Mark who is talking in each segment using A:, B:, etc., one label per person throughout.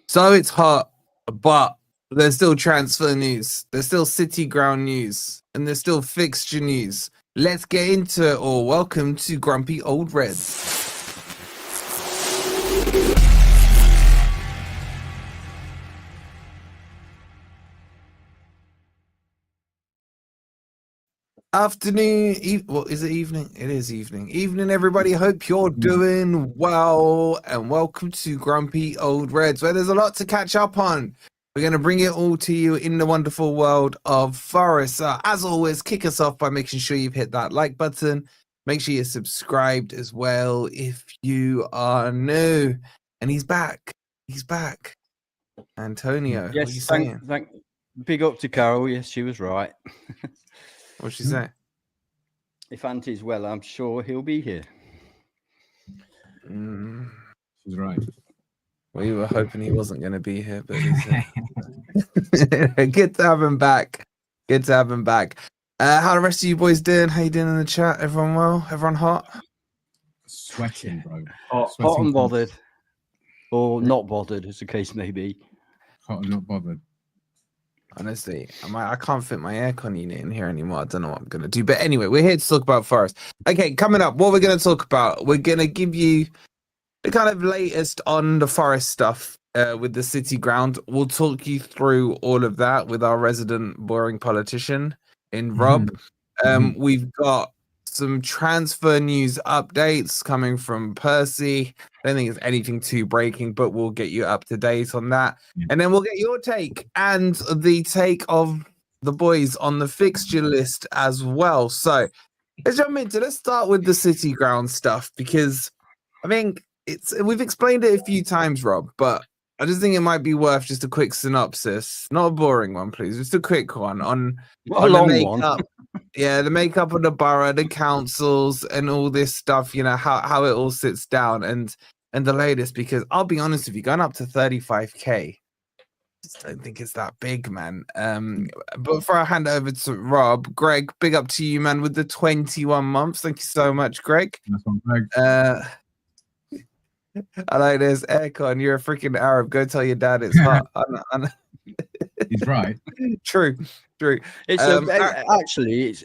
A: So it's hot, but there's still transfer news. There's still City Ground news. And there's still fixture news. Let's get into it all. Welcome to Grumpy Old Reds. Afternoon, well, is it evening? It is evening. Evening, everybody. Hope you're doing well. And welcome to Grumpy Old Reds, where there's a lot to catch up on. We're going to bring it all to you in the wonderful world of Forest. As always, kick us off by making sure you've hit that like button. Make sure you're subscribed as well if you are new. And he's back. He's back. Antonio,
B: yes,
A: what are you saying?
B: Big up to Carol. Yes, she was right.
A: What'd she say?
B: If Auntie's well, I'm sure he'll be here.
C: She's right.
A: We were hoping he wasn't going to be here, but he's here. Good to have him back. Good to have him back. How the rest of you boys doing? How you doing in the chat? Everyone well? Everyone hot?
C: Sweating, bro.
B: Hot and bothered. Or not bothered, as the case may be.
C: Hot and not bothered.
A: Honestly, I can't fit my aircon unit in here anymore. I don't know what I'm going to do. But anyway, we're here to talk about Forest. Okay, coming up, what we're going to talk about, we're going to give you the kind of latest on the Forest stuff with the City Ground. We'll talk you through all of that with our resident boring politician in Rob. We've got some transfer news updates coming from Percy. I don't think it's anything too breaking, but we'll get you up to date on that. And then we'll get your take and the take of the boys on the fixture list as well. So let's jump into, let's start with the City Ground stuff, because I think we've explained it a few times, Rob, but I just think it might be worth just a quick synopsis. Not a boring one, please. Just a quick one on
B: a long
A: the makeup.
B: One.
A: Yeah, the makeup of the borough, the councils, and all this stuff, you know, how it all sits down and the latest, because I'll be honest with you, going up to 35k, I just don't think it's that big, man. But before I hand over to Rob, Greg, big up to you, man, with the 21 months. Thank you so much, Greg.
C: That's one, Greg.
A: I like this. Aircon, you're a freaking Arab. Go tell your dad it's hot.
C: He's right.
A: True.
B: It's actually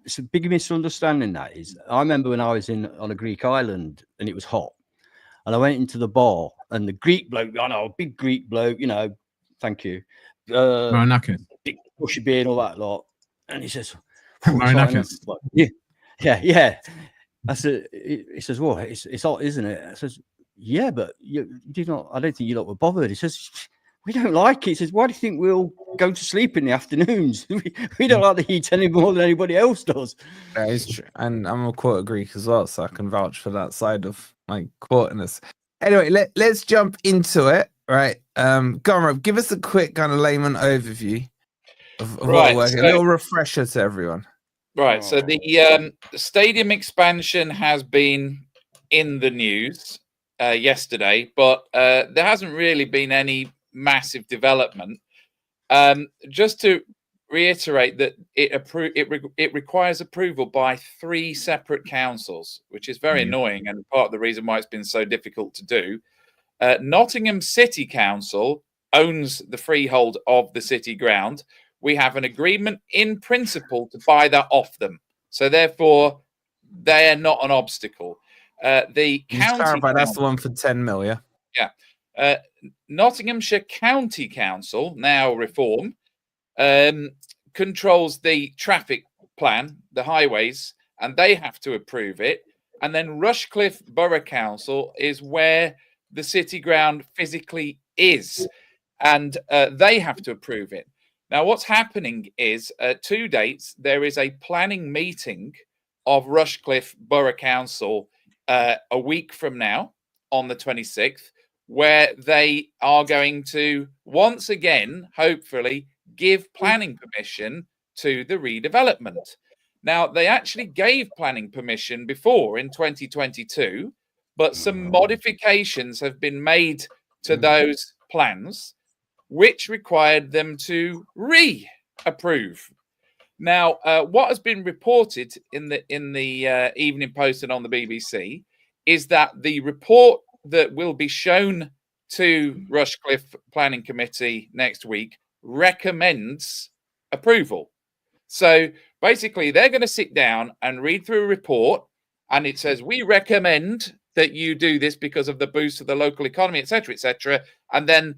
B: it's a big misunderstanding. That is, I remember when I was on a Greek island and it was hot, and I went into the bar and the Greek bloke, I know, big Greek bloke, you know, thank you, big bushy beard and all that lot, and he says, yeah. I said, he says, well, it's hot, isn't it? I says, yeah, but you do not. I don't think you lot were bothered. He says, we don't like it. He says, why do you think we'll go to sleep in the afternoons? we don't like the heat any more than anybody else does.
A: That is true. And I'm a quarter Greek as well, so I can vouch for that side of my quarterness. Anyway, let's jump into it. Right. Go on, Rob, give us a quick kind of layman overview of what we're working. A little refresher to everyone.
D: Right. So the stadium expansion has been in the news yesterday, but there hasn't really been any massive development. Just to reiterate that it requires approval by 3 separate councils, which is very annoying and part of the reason why it's been so difficult to do. Nottingham City Council owns the freehold of the City Ground. We have an agreement in principle to buy that off them, so therefore they are not an obstacle. The county
A: clarify, that's the one for 10 mil, yeah?
D: Yeah. Nottinghamshire County Council, now Reform, controls the traffic plan, the highways, and they have to approve it. And then Rushcliffe Borough Council is where the City Ground physically is, and they have to approve it. Now, what's happening is 2 dates. There is a planning meeting of Rushcliffe Borough Council a week from now on the 26th, where they are going to once again, hopefully, give planning permission to the redevelopment. Now, they actually gave planning permission before in 2022, but some modifications have been made to those plans, which required them to re-approve. Now, what has been reported in the Evening Post and on the BBC is that the report that will be shown to Rushcliffe Planning Committee next week recommends approval. So basically, they're going to sit down and read through a report, and it says, we recommend that you do this because of the boost of the local economy, etc., etc. And then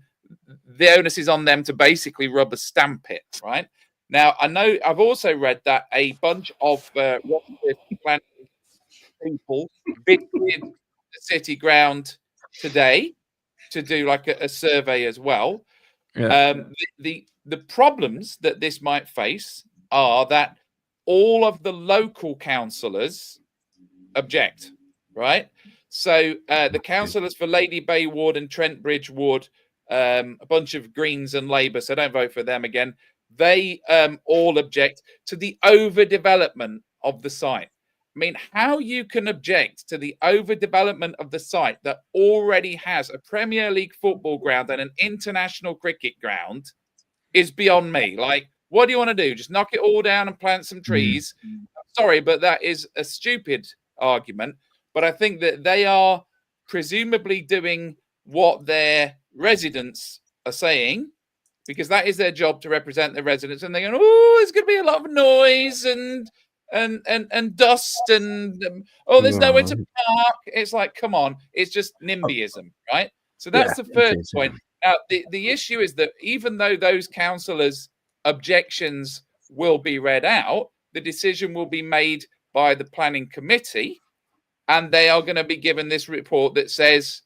D: the onus is on them to basically rubber stamp it, right? Now, I know I've also read that a bunch of planning people visited the city ground today to do like a survey as well.
A: Yeah.
D: The problems that this might face are that all of the local councillors object, right? So the councillors for Lady Bay Ward and Trent Bridge Ward, a bunch of Greens and Labour, so don't vote for them again. They all object to the overdevelopment of the site. I mean, how you can object to the overdevelopment of the site that already has a Premier League football ground and an international cricket ground is beyond me. Like, what do you want to do? Just knock it all down and plant some trees? Sorry, but that is a stupid argument. But I think that they are presumably doing what their residents are saying, because that is their job to represent the residents. And they're going, oh, there's going to be a lot of noise and dust and there's nowhere to park. It's like, come on, it's just NIMBYism, right? So that's the first point. Now, the issue is that even though those councillors' objections will be read out, the decision will be made by the planning committee, and they are going to be given this report that says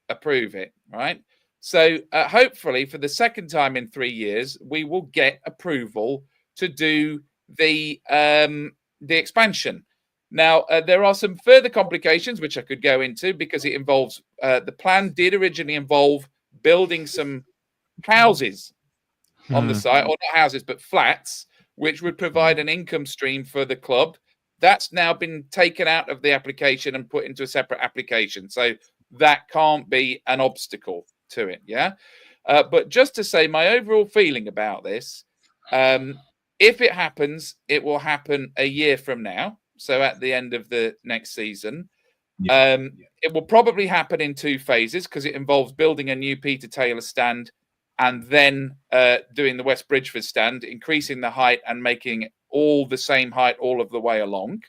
D: approve it, right? So hopefully for the second time in 3 years, we will get approval to do the expansion. Now, there are some further complications which I could go into, because it involves the plan did originally involve building some houses on the site, or not houses, but flats, which would provide an income stream for the club. That's now been taken out of the application and put into a separate application. So that can't be an obstacle to it. Yeah. But just to say my overall feeling about this, if it happens, it will happen a year from now. So at the end of the next season, it will probably happen in 2 phases, because it involves building a new Peter Taylor stand and then doing the West Bridgeford stand, increasing the height and making it all the same height all of the way along.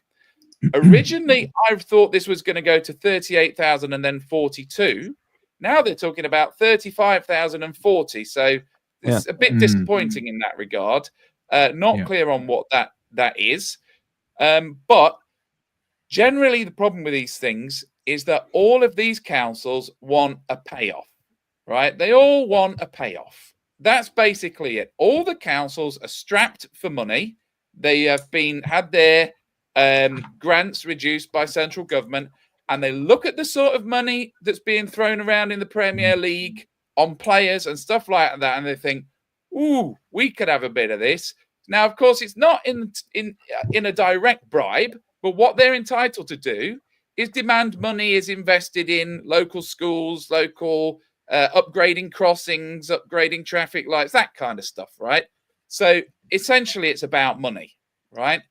D: Originally, I thought this was going to go to 38,000 and then 42. Now they're talking about 35,000 and 40. So it's a bit disappointing in that regard. Not clear on what that is. But generally, the problem with these things is that all of these councils want a payoff, right? They all want a payoff. That's basically it. All the councils are strapped for money. They have had their grants reduced by central government, and they look at the sort of money that's being thrown around in the Premier League on players and stuff like that, and they think, ooh, we could have a bit of this. Now, of course, it's not in a direct bribe, but what they're entitled to do is demand money is invested in local schools, local upgrading crossings, upgrading traffic lights, that kind of stuff, right? So essentially, it's about money, right?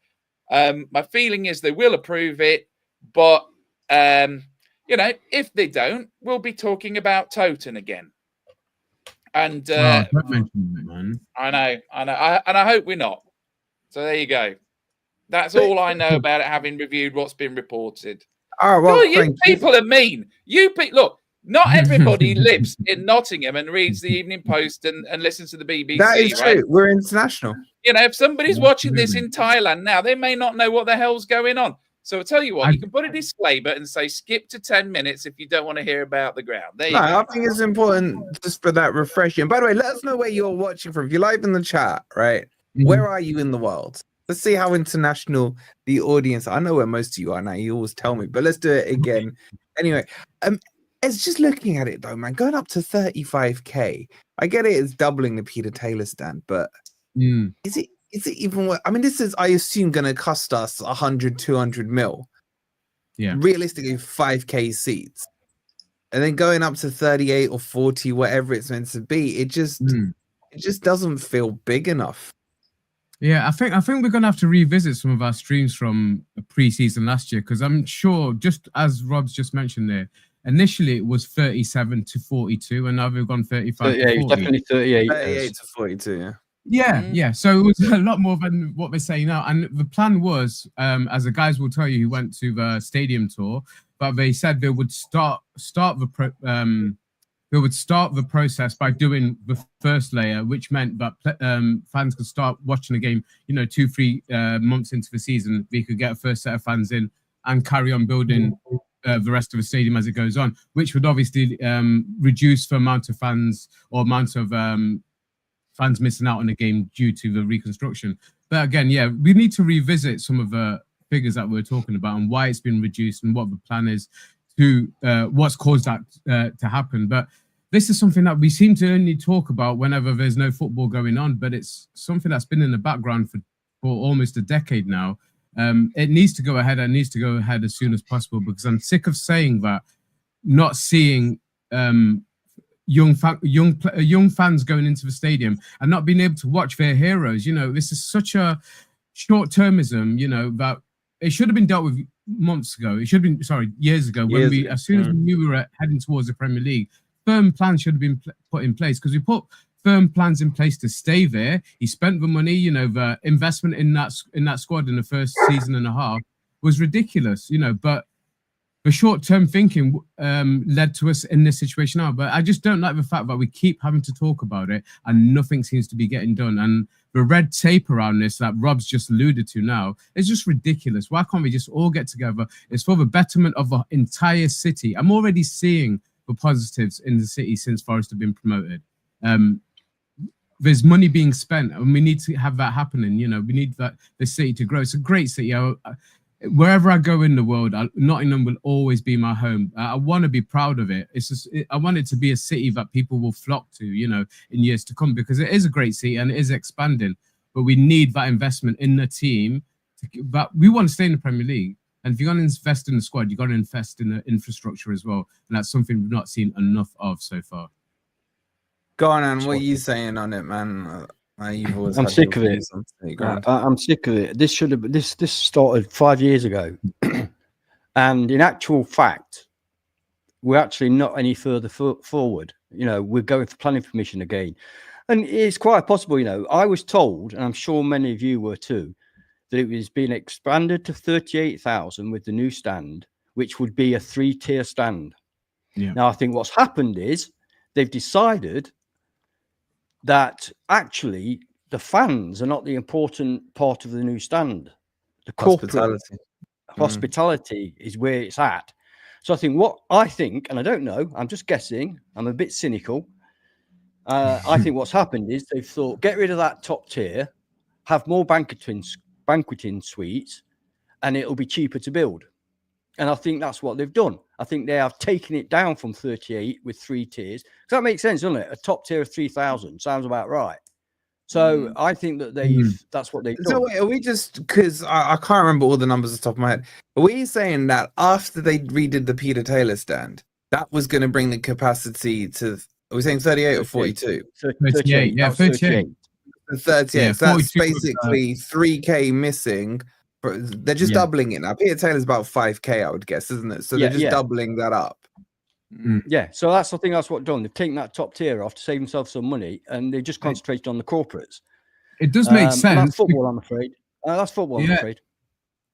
D: My feeling is they will approve it, but if they don't, we'll be talking about Toten again. And
C: don't mention that, man.
D: I know, and I hope we're not. So there you go. That's all I know about it, having reviewed what's been reported.
A: Oh, well,
D: you people are mean. Look, not everybody lives in Nottingham and reads the Evening Post and listens to the BBC.
A: That is
D: right?
A: true. We're international.
D: If somebody's watching this in Thailand now, they may not know what the hell's going on. So I'll tell you what, you can put a disclaimer and say skip to 10 minutes if you don't want to hear about the ground. There you go.
A: I think it's important just for that refreshing. By the way, let us know where you're watching from. If you're live in the chat, right? Where are you in the world? Let's see how international the audience. I know where most of you are now. You always tell me, but let's do it again. Anyway, it's just looking at it though, man. Going up to 35k. I get it. It's doubling the Peter Taylor stand, but is it even what? I mean, this is, I assume, going to cost us 100, 200 mil.
C: Yeah.
A: Realistically, 5k seats, and then going up to 38 or 40, whatever it's meant to be. It just doesn't feel big enough.
C: Yeah, I think we're gonna have to revisit some of our streams from pre-season last year, because I'm sure, just as Rob's just mentioned there, initially it was 37 to 42, and now we've gone 35 to 40.
B: Definitely 38.
A: 38 to 42, yeah.
C: Yeah. So it was a lot more than what we're saying now. And the plan was, as the guys will tell you who went to the stadium tour, but they said they would start the process by doing the first layer, which meant that fans could start watching the game, 2-3 months into the season. We could get a first set of fans in and carry on building the rest of the stadium as it goes on, which would obviously reduce the amount of fans or amount of fans missing out on the game due to the reconstruction. But again, we need to revisit some of the figures that we're talking about and why it's been reduced and what the plan is to what's caused that to happen. But this is something that we seem to only talk about whenever there's no football going on, but it's something that's been in the background for almost a decade now. It needs to go ahead and needs to go ahead as soon as possible, because I'm sick of saying that, not seeing young fans going into the stadium and not being able to watch their heroes. This is such a short-termism, that it should have been dealt with months ago. It should have been, years ago, as soon as we knew we were heading towards the Premier League, firm plans should have been put in place, because we put firm plans in place to stay there. He spent the money, the investment in that squad in the first season and a half was ridiculous, but the short-term thinking led to us in this situation now. But I just don't like the fact that we keep having to talk about it and nothing seems to be getting done. And the red tape around this that Rob's just alluded to now is just ridiculous. Why can't we just all get together? It's for the betterment of the entire city. I'm already seeing the positives in the city since Forest have been promoted. There's money being spent, and we need to have that happening. We need the city to grow. It's a great city. Wherever I go in the world, Nottingham will always be my home. I want to be proud of it. I want it to be a city that people will flock to, in years to come, because it is a great city and it is expanding. But we need that investment in the team. But we want to stay in the Premier League. And if you're going to invest in the squad, you've got to invest in the infrastructure as well. And that's something we've not seen enough of so far.
A: Go on, Anne. What are you saying on it, man?
B: I'm sick of it. I'm sick of it. This started 5 years ago, and in actual fact, we're actually not any further forward. We're going for planning permission again, and it's quite possible. I was told, and I'm sure many of you were too, that it was being expanded to 38,000 with the new stand, which would be a 3-tier stand.
C: Yeah.
B: Now, I think what's happened is they've decided that actually the fans are not the important part of the new stand. The corporate hospitality is where it's at. So I think, and I don't know, I'm just guessing, I'm a bit cynical. I think what's happened is they've thought, get rid of that top tier, have more banqueting suites, and it'll be cheaper to build. And I think that's what they've done. I think they have taken it down from 38 with 3 tiers. Does that make sense, doesn't it? A top tier of 3,000 sounds about right. So I think that that's what they've done.
A: So wait, are we just, because I can't remember all the numbers off the top of my head, are we saying that after they redid the Peter Taylor stand, that was going to bring the capacity to, are we saying 38 or 42?
C: 38, yeah, 38.
A: 38, yeah, so that's basically 3K missing. They're just doubling it now. Peter Taylor's about 5K, I would guess, isn't it? So they're just doubling that up.
B: Yeah, so I think that's what done. They've taken that top tier off to save themselves some money, and they just concentrated on the corporates.
C: It does make sense.
B: That's football, I'm afraid. That's football, I'm afraid.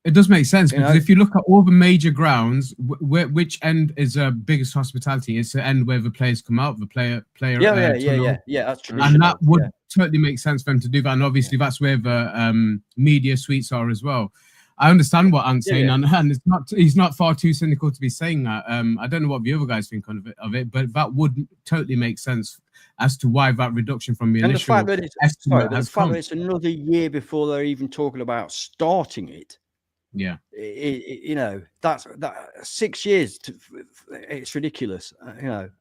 C: It does make sense, because if you look at all the major grounds, which end is biggest hospitality? It's the end where the players come out, the player.
B: Yeah. That's traditional.
C: And that would totally make sense for them to do that. And obviously, that's where the media suites are as well. I understand what Ant's saying, and it's not. He's not far too cynical to be saying that. I don't know what the other guys think of it, but that would totally make sense as to why that reduction from the initial estimate has come.
B: It's another year before they're even talking about starting it.
C: Yeah,
B: that's 6 years. It's ridiculous.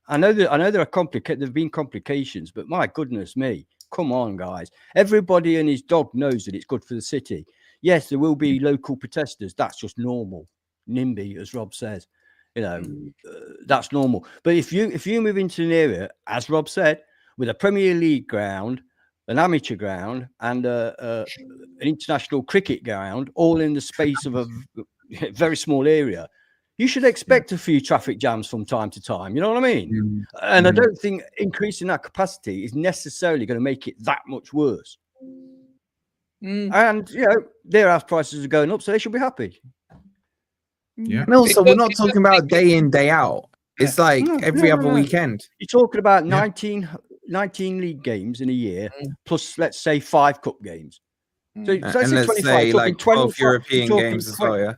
B: I know there are there've been complications, but my goodness me, come on, guys! Everybody and his dog knows that it's good for the city. Yes, there will be local protesters. That's just normal. NIMBY, as Rob says, that's normal. But if you move into an area, as Rob said, with a Premier League ground, an amateur ground, and an international cricket ground, all in the space of a very small area, you should expect a few traffic jams from time to time. You know what I mean? And I don't think increasing that capacity is necessarily going to make it that much worse. And, you know, their house prices are going up, so they should be happy.
C: Yeah.
A: And also, we're not talking about day in, day out. It's like every other weekend.
B: You're talking about 19 league games in a year, plus, let's say, 5 cup games. So
A: And let's say like 12 European games as well, yeah?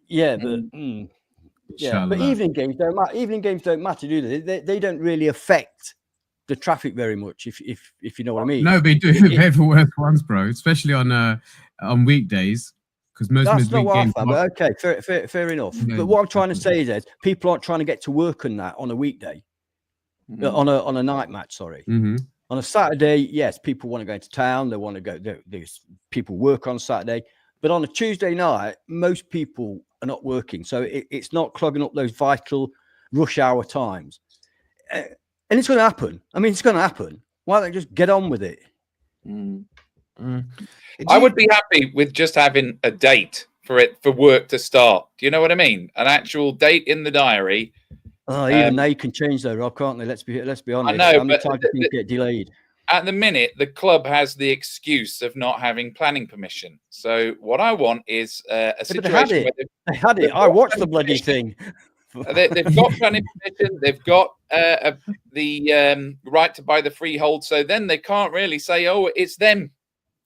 B: Yeah, but... Yeah, but evening games don't matter. Evening games don't matter, do they? They don't really affect the traffic very much, if you know what I mean.
C: No, they do. They're the worst ones, bro. Especially on weekdays, because most
B: that's
C: of
B: not
C: week
B: what
C: games.
B: I found, but okay, fair enough.
C: Yeah,
B: but what I'm trying to say is, people aren't trying to get to work on that on a weekday, on a night match. Sorry, on a Saturday, yes, people want to go into town. They want to go. There's people work on Saturday, but on a Tuesday night, most people are not working, so it's not clogging up those vital rush hour times. And it's going to happen. I mean, it's going to happen. Why don't they just get on with it?
D: I would be happy with just having a date for work to start. Do you know what I mean? An actual date in the diary.
B: Oh, even they can change though, Rob, can't they? Let's be honest.
D: I know, but
B: things get delayed.
D: At the minute, the club has the excuse of not having planning permission. So what I want is a situation where
B: they had it. I watched the bloody thing.
D: They've got planning permission. They've got the right to buy the freehold. So then they can't really say, "Oh, it's them"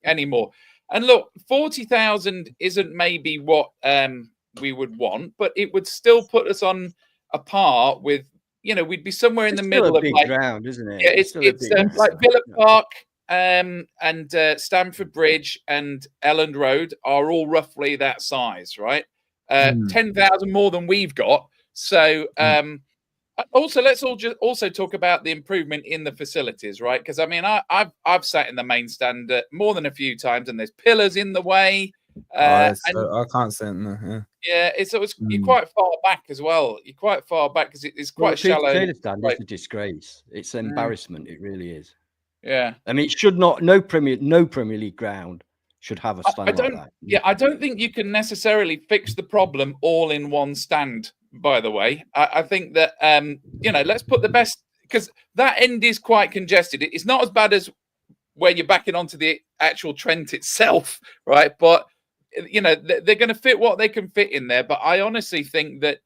D: anymore. And look, 40,000 isn't maybe what we would want, but it would still put us on a par with. You know, we'd be somewhere in the middle of like
B: ground, isn't it?
D: Yeah, it's like Villa Park and Stamford Bridge and Elland Road are all roughly that size, right? 10,000 more than we've got. So also let's also talk about the improvement in the facilities, right? Because I mean, I've sat in the main stand more than a few times, and there's pillars in the way.
A: I can't sit in there.
D: Yeah, it's you're quite far back as well. You're quite far back because it's quite shallow.
B: The stand is a disgrace. It's an embarrassment. It really is.
D: Yeah,
B: I mean, it should not. No Premier League ground should have a stand like that.
D: Yeah, I don't think you can necessarily fix the problem all in one stand. By the way, I think that you know, let's put the best, because that end is quite congested. It's not as bad as where you're backing onto the actual Trent itself, right? But you know, they're going to fit what they can fit in there. But I honestly think that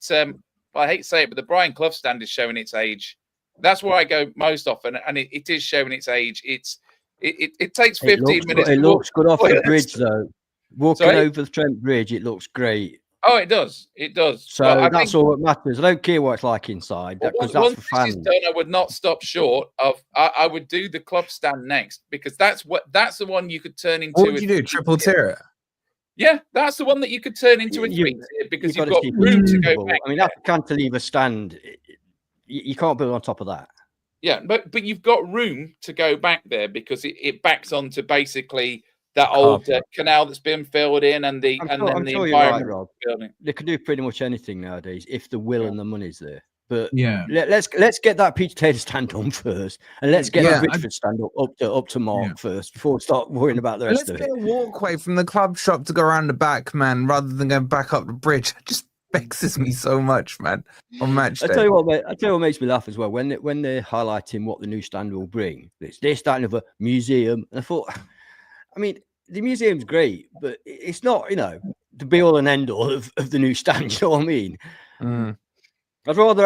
D: I hate to say it, but the Brian Clough stand is showing its age. That's where I go most often, and it is showing its age. It takes 15 minutes.
B: It looks good off the bridge, though. Walking over the Trent Bridge, it looks great.
D: Oh, it does. It does.
B: So that's all that matters. I don't care what it's like inside, because that's for fans.
D: Done, I would not stop short of. I would do the club stand next, because that's the one you could turn into.
A: What would you do? Triple tier it?
D: Yeah, that's the one that you could turn into a 3-tier, because you've got room to go back.
B: I mean, that cantilever stand, you can't build on top of that.
D: Yeah, but you've got room to go back there, because it backs onto basically that old canal that's been filled in, and the environment
B: right, building. They can do pretty much anything nowadays if the will and the money's there. But
C: yeah,
B: let's get that Peter Taylor stand on first, and let's get the Bridgeford stand up to mark first before we start worrying about the rest of it.
A: Let's get a walkway from the club shop to go around the back, man, rather than going back up the bridge. It just vexes me so much, man. On match day.
B: I tell you what makes me laugh as well, when they're highlighting what the new stand will bring. They're starting with a museum, and I thought, I mean, the museum's great, but it's not, you know, the be all and end all of the new stand. You know what I mean? I'd rather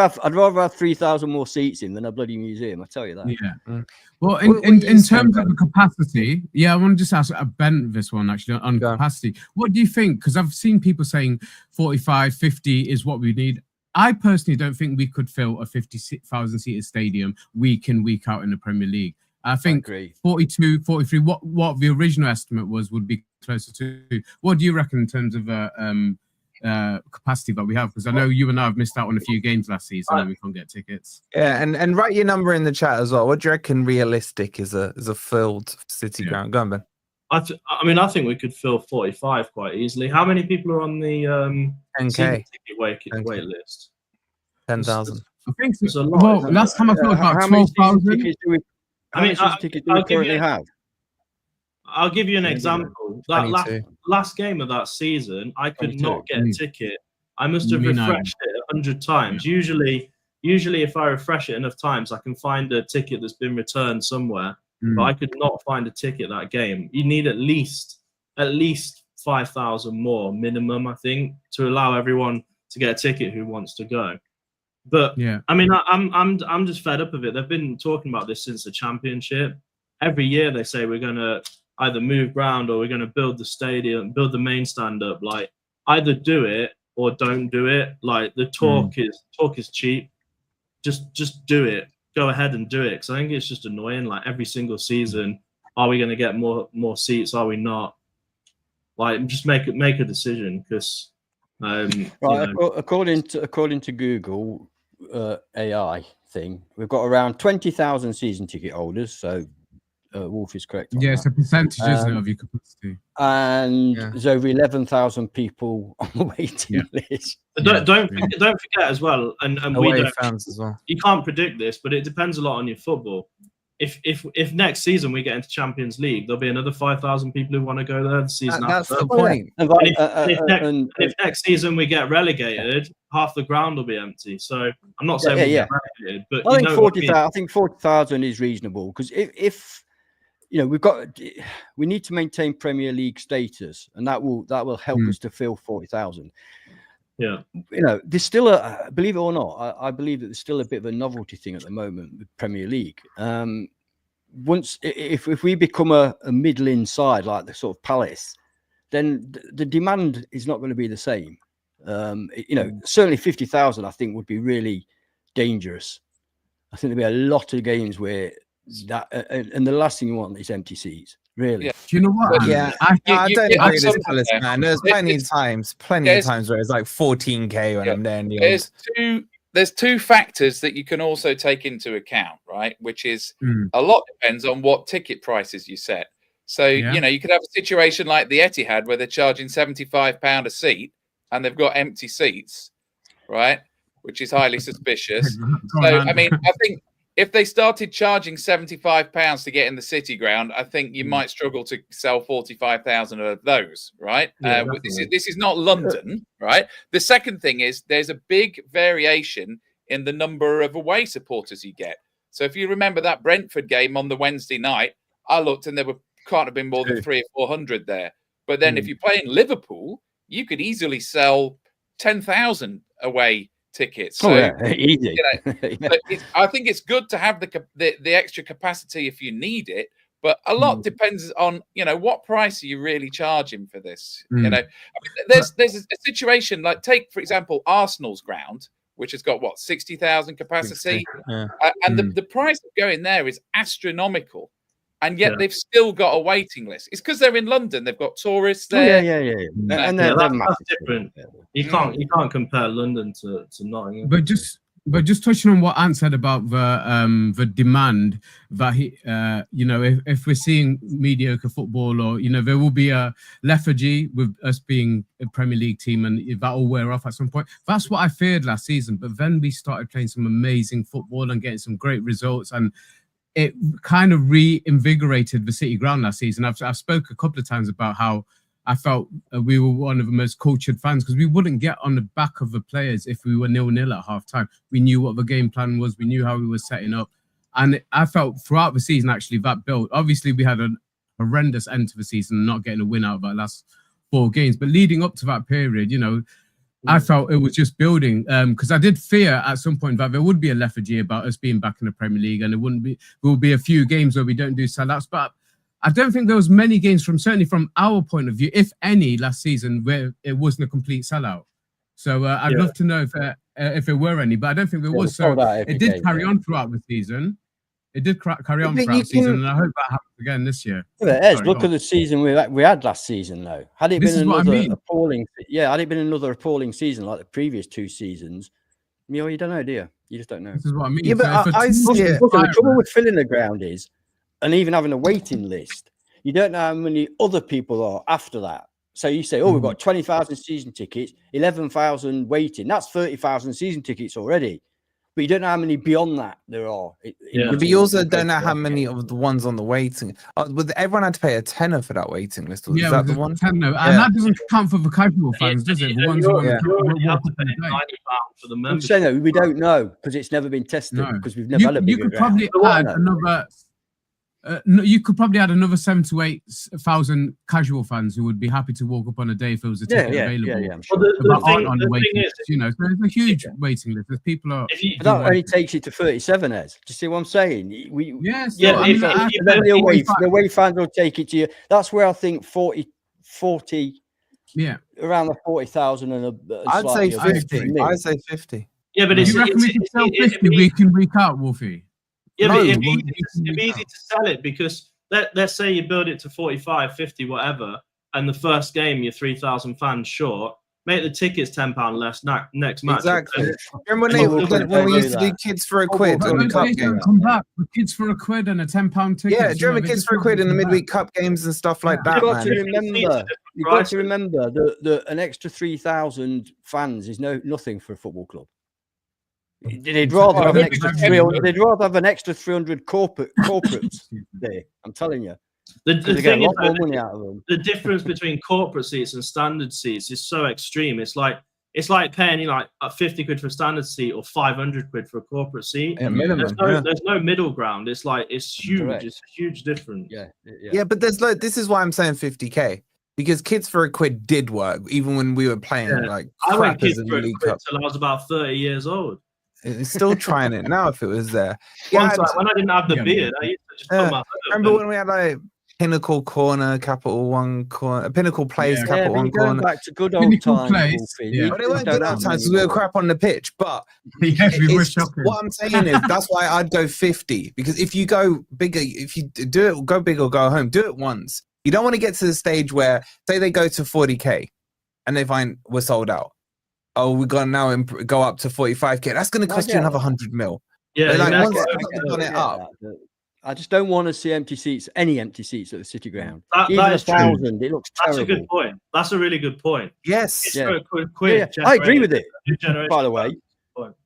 B: have 3,000 more seats in than a bloody museum. I tell you that.
C: Yeah. Well, in terms of the capacity, I want to just ask Ben this one actually on capacity. What do you think? Because I've seen people saying 45, 50 is what we need. I personally don't think we could fill a 50,000 seater stadium week in, week out in the Premier League. I think 42, 43, what the original estimate would be closer to. What do you reckon in terms of capacity that we have? Because I know you and I have missed out on a few games last season and we can't get tickets.
A: Yeah, and write your number in the chat as well. What do you reckon realistic is a filled City ground? Go on, Ben.
E: I mean, I think we could fill 45 quite easily. How many people are on the
A: 10K
E: ticket wait list?
A: 10,000.
C: I think so.
E: It's a lot.
C: Well, last time I thought about 12,000.
B: How many tickets do we currently have?
E: I'll give you an example. That last game of that season, I could not get a ticket I must have refreshed it 100 times. Yeah. Usually, if I refresh it enough times, I can find a ticket that's been returned somewhere. But I could not find a ticket that game. You need at least 5,000 more minimum, I think, to allow everyone to get a ticket who wants to go. But yeah, I mean, I'm just fed up of it. They've been talking about this since the championship. Every year they say we're gonna either move ground or we're gonna build the stadium, build the main stand up. Like, either do it or don't do it. Like, the talk is cheap. Just do it. Go ahead and do it. Because I think it's just annoying. Like, every single season, are we gonna get more seats? Are we not? Like, just make a decision. Because
B: according to Google AI thing, we've got around 20,000 season ticket holders. So Wolfie's correct.
C: Yeah, it's a percentage, isn't it, of your capacity?
B: And there's over 11,000 people on the waiting list.
E: Don't forget as well, and we don't,
A: fans as well.
E: You can't predict this, but it depends a lot on your football. If next season we get into Champions League, there'll be another 5,000 people who want to go there the season
A: after.
E: That's
A: the point.
E: If next season we get relegated, half the ground will be empty. So I'm not saying we get relegated, but
B: I think 40,000 is reasonable, because if you know, we need to maintain Premier League status, and that will help us to fill 40,000.
E: Yeah,
B: you know, there's still believe it or not, I believe that there's still a bit of a novelty thing at the moment with Premier League. Once if we become a middling side like the sort of Palace, then the demand is not going to be the same. You know, certainly 50,000 I think would be really dangerous. I think there'd be a lot of games where that and the last thing you want is empty seats. Really?
C: Yeah. Do you know what?
A: Yeah, I don't agree with this, Palace, man. There's plenty of times where it's like 14K when I'm there.
D: There's two factors that you can also take into account, right? Which is a lot depends on what ticket prices you set. So, you know, you could have a situation like the Etihad where they're charging £75 a seat and they've got empty seats, right? Which is highly suspicious. So, I mean, I think if they started charging £75 to get in the City Ground, I think you might struggle to sell 45,000 of those, right? Yeah, this is not London, right? The second thing is there's a big variation in the number of away supporters you get. So if you remember that Brentford game on the Wednesday night, I looked and there can't have been more than 300 or 400 there. But then if you play in Liverpool, you could easily sell 10,000 away tickets. So,
B: easy.
D: You know, but I think it's good to have the extra capacity if you need it, but a lot depends on, you know, what price are you really charging for this? You know, I mean, there's a situation like, take for example Arsenal's ground, which has got 60,000 capacity, and the price of going there is astronomical. And yet they've still got a waiting list. It's because they're in London. They've got tourists there.
B: And
E: that's different. You can't compare London to Nottingham.
C: But just touching on what Ant said about the demand, that you know, if we're seeing mediocre football, or you know, there will be a lethargy with us being a Premier League team, and that will wear off at some point. That's what I feared last season. But then we started playing some amazing football and getting some great results, and it kind of reinvigorated the City Ground last season. I've spoke a couple of times about how I felt we were one of the most cultured fans, because we wouldn't get on the back of the players if we were 0-0 at half time. We knew what the game plan was. We knew how we were setting up. And I felt throughout the season, actually, that built. Obviously, we had a horrendous end to the season, not getting a win out of our last 4 games. But leading up to that period, you know, I felt it was just building, because I did fear at some point that there would be a lethargy about us being back in the Premier League, and there will be a few games where we don't do sellouts. But I don't think there was many games certainly from our point of view, if any, last season where it wasn't a complete sellout. So I'd love to know if there were any, but I don't think there was. So it did carry on throughout the season. It did carry on throughout the season, and I hope that happens again this year.
B: Look at the season we had last season, though. Had it been another appalling season like the previous 2 seasons, you know, you don't know, do you? You just don't know.
C: This is what I mean.
A: Yeah, but
B: the trouble with filling the ground is, and even having a waiting list, you don't know how many other people are after that. So you say, we've got 20,000 season tickets, 11,000 waiting. That's 30,000 season tickets already. but you don't know how many beyond that there are.
A: But you also don't know how many of the ones on the waiting. Everyone had to pay a tenner for that waiting list. Is that the one?
C: Tenner. And that doesn't count for the casual fans, does it? The ones who want
E: you have to pay £90 for the membership.
B: I'm saying that we don't know because it's never been tested because we've never had a bigger
C: You could probably add another. You could probably add another 7,000 to 8,000 casual fans who would be happy to walk up on a day if there was a ticket available.
B: Yeah, I'm sure.
E: Well,
C: on the waiting list, so there's a huge waiting list. There's people are.
B: That only takes you to 37, Ez. Do you see what I'm saying? The away fans will take it to you. That's where I think 40. Around the 40,000 and
A: I'd say 50. I'd say 50.
E: Yeah, but
C: you reckon we can sell 50 week in, week out, Wolfie?
E: Yeah, but it'd be easy to sell it because let's say you build it to 45, 50, whatever, and the first game you're 3,000 fans short. Make the tickets £10 less next match.
A: Exactly. Remember when we used to do kids for a quid on the cup games?
C: Come back with kids for a quid and a £10 ticket.
A: Yeah, do you remember kids for a quid in the midweek cup games and stuff like that?
B: You've got to remember that an extra 3,000 fans is nothing for a football club. They'd rather have an extra 300. They'd rather have an extra 300 corporates there. I'm telling you.
E: The thing is, more money out of them. The difference between corporate seats and standard seats is so extreme. It's like paying like 50 quid for a standard seat or 500 quid for a corporate seat.
A: Yeah, minimum.
E: There's no middle ground. It's huge.
B: Correct.
E: It's a huge difference.
A: Yeah, but this is why I'm saying 50k. Because kids for a quid did work, even when we were playing like
E: I went kids
A: in
E: for
A: the
E: a
A: League
E: quid
A: Cup.
E: till I was about 30 years old.
A: It's still trying it now if it was there.
E: When I didn't have the beard, I used to just put my hood
A: remember when we had like Pinnacle Corner, Capital One Corner, Pinnacle Place, Capital One Corner.
B: Back to good old times.
A: But they weren't good old times because we were crap on the pitch. But what I'm saying is that's why I'd go 50. Because if you go bigger, if you do it, go big or go home, do it once. You don't want to get to the stage where, say they go to 40k and they find we're sold out. Oh, we're going to now go up to 45k. That's going to cost you another 100 mil.
E: Yeah,
B: I just don't want to see any empty seats at the City Ground.
E: That is
B: 1,000, it looks terrible.
E: That's a good point. That's a really good point.
A: Yes.
B: I agree with it. By the way,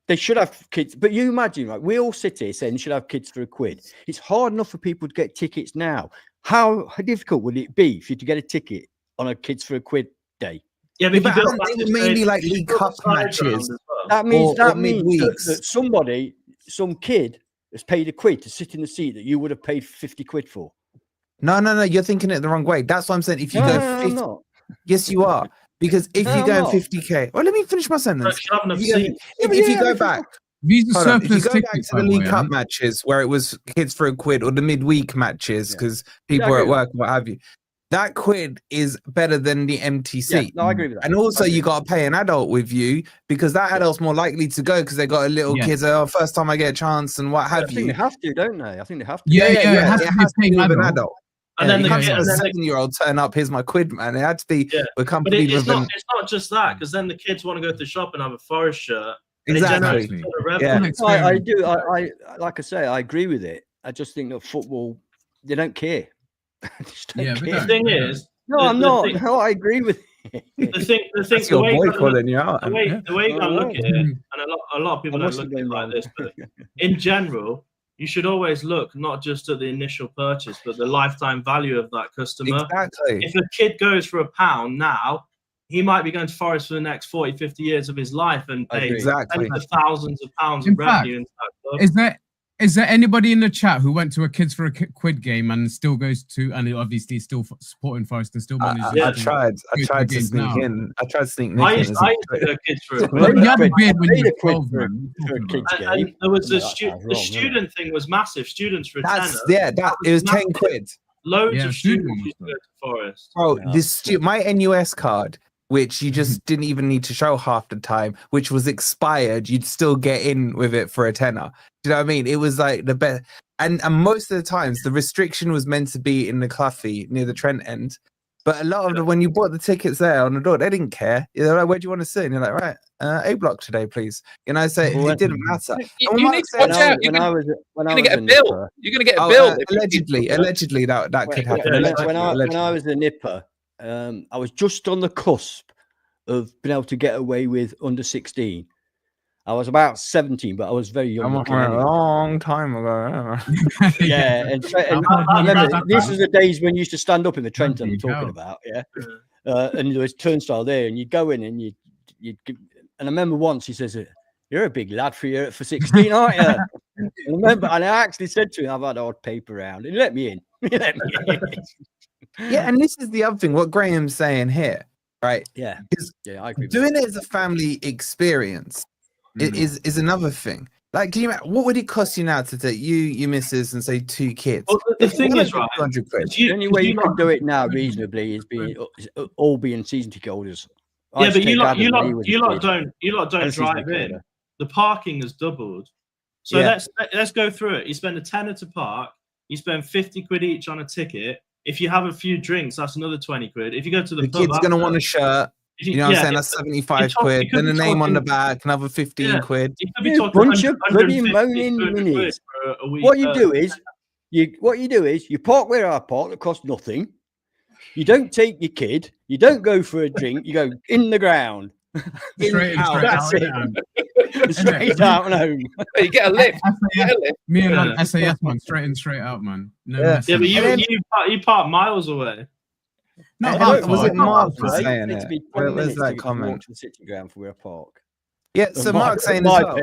B: they should have kids. But you imagine, right? We all sit here saying they should have kids for a quid. It's hard enough for people to get tickets now. How difficult would it be for you to get a ticket on a kids for a quid day?
A: Yeah, but they were mainly like League Cup matches.
B: That means that some kid has paid a quid to sit in the seat that you would have paid 50 quid for.
A: No, you're thinking it the wrong way. That's what I'm saying. If you go 50, yes, you are. Because if you go 50k, well, let me finish my sentence. If you go back, if you go back to the League Cup matches where it was kids for a quid, or the midweek matches because people were at work, what have you, that quid is better than the empty seat.
B: No, I agree with that.
A: And also, you got to pay an adult with you because that adult's more likely to go because they got a little kids. Oh, first time I get a chance and what have you.
B: I think they have to, don't they? I think they have to.
A: Yeah. It has to be with an adult.
E: And then
A: a 7-year-old turn up. Here's my quid, man. It had to be.
E: But it's not just that because then the kids want to go to the shop and have a Forest shirt.
A: Exactly.
B: I do. I like I say, I agree with it. I just think that football, they don't care.
E: The thing is,
B: I'm not. No, I agree with it.
E: The thing. The way you gotta look at it, and a lot of people don't look at it like this, but in general, you should always look not just at the initial purchase, but the lifetime value of that customer.
A: Exactly.
E: If a kid goes for £1 now, he might be going to Forest for the next 40, 50 years of his life and pay thousands of pounds in revenue.
C: Is there anybody in the chat who went to a kids for a quid game and still goes to, and obviously still supporting Forest and still manages?
A: I tried to sneak in. I tried to sneak in.
E: I used to go kids for a quid.
C: You had a beard when you were 12, man.
E: And there was the student thing was massive. Students for a tenner.
A: It was 10 quid.
E: Loads of students used to go to Forest.
A: Bro, my NUS card, which you just didn't even need to show half the time, which was expired, you'd still get in with it for a tenner. Do you know what I mean? It was like the best. And most of the times, the restriction was meant to be in the Cloughie near the Trent end. But a lot of when you bought the tickets there on the door, they didn't care. They're like, where do you want to sit? And you're like, right, A block today, please. You know, so it didn't matter.
D: You need to watch out. You're going to get a bill. You're going to get a bill.
A: Allegedly, that could happen.
B: When I was a nipper, I was just on the cusp of being able to get away with under 16. I was about 17, but I was very young.
A: A long time ago.
B: Yeah, and I remember this was the days when you used to stand up in the Trenton I'm talking about. Yeah, and there was turnstile there, and you'd go in and you'd. And I remember once he says, "You're a big lad for 16, aren't you?" And I actually said to him, "I've had odd paper round, and let me in." Let me in.
A: Yeah, and this is the other thing. What Graham's saying here, right?
B: Yeah, I agree.
A: Doing it as a family experience is another thing. Like, can you imagine, what would it cost you now to take your missus and say 2 kids?
E: Well, the thing is, right,
B: the only way you can do it now reasonably is all being season ticket holders.
E: Yeah, but you lot don't drive in. The parking has doubled. So let's go through it. You spend a tenner to park. You spend 50 quid each on a ticket. If you have a few drinks, that's another 20 quid. If you go to the pub,
A: kid's going to want a shirt. You know what I'm saying? That's 75 quid. Then the name on the back, another 15 quid.
B: You could be talking bunch of bloody moaning minis. What you do is you park where I park that costs nothing. You don't take your kid. You don't go for a drink. You go in the ground.
C: Straight out
B: and home.
D: You get a lift.
C: Me and SAS, man, straight out, man. No
E: but you park miles away.
A: Was it Mark was saying it? Where's that comment?
B: To the sitting ground for where I park.
A: Yeah, so Mark's saying as well.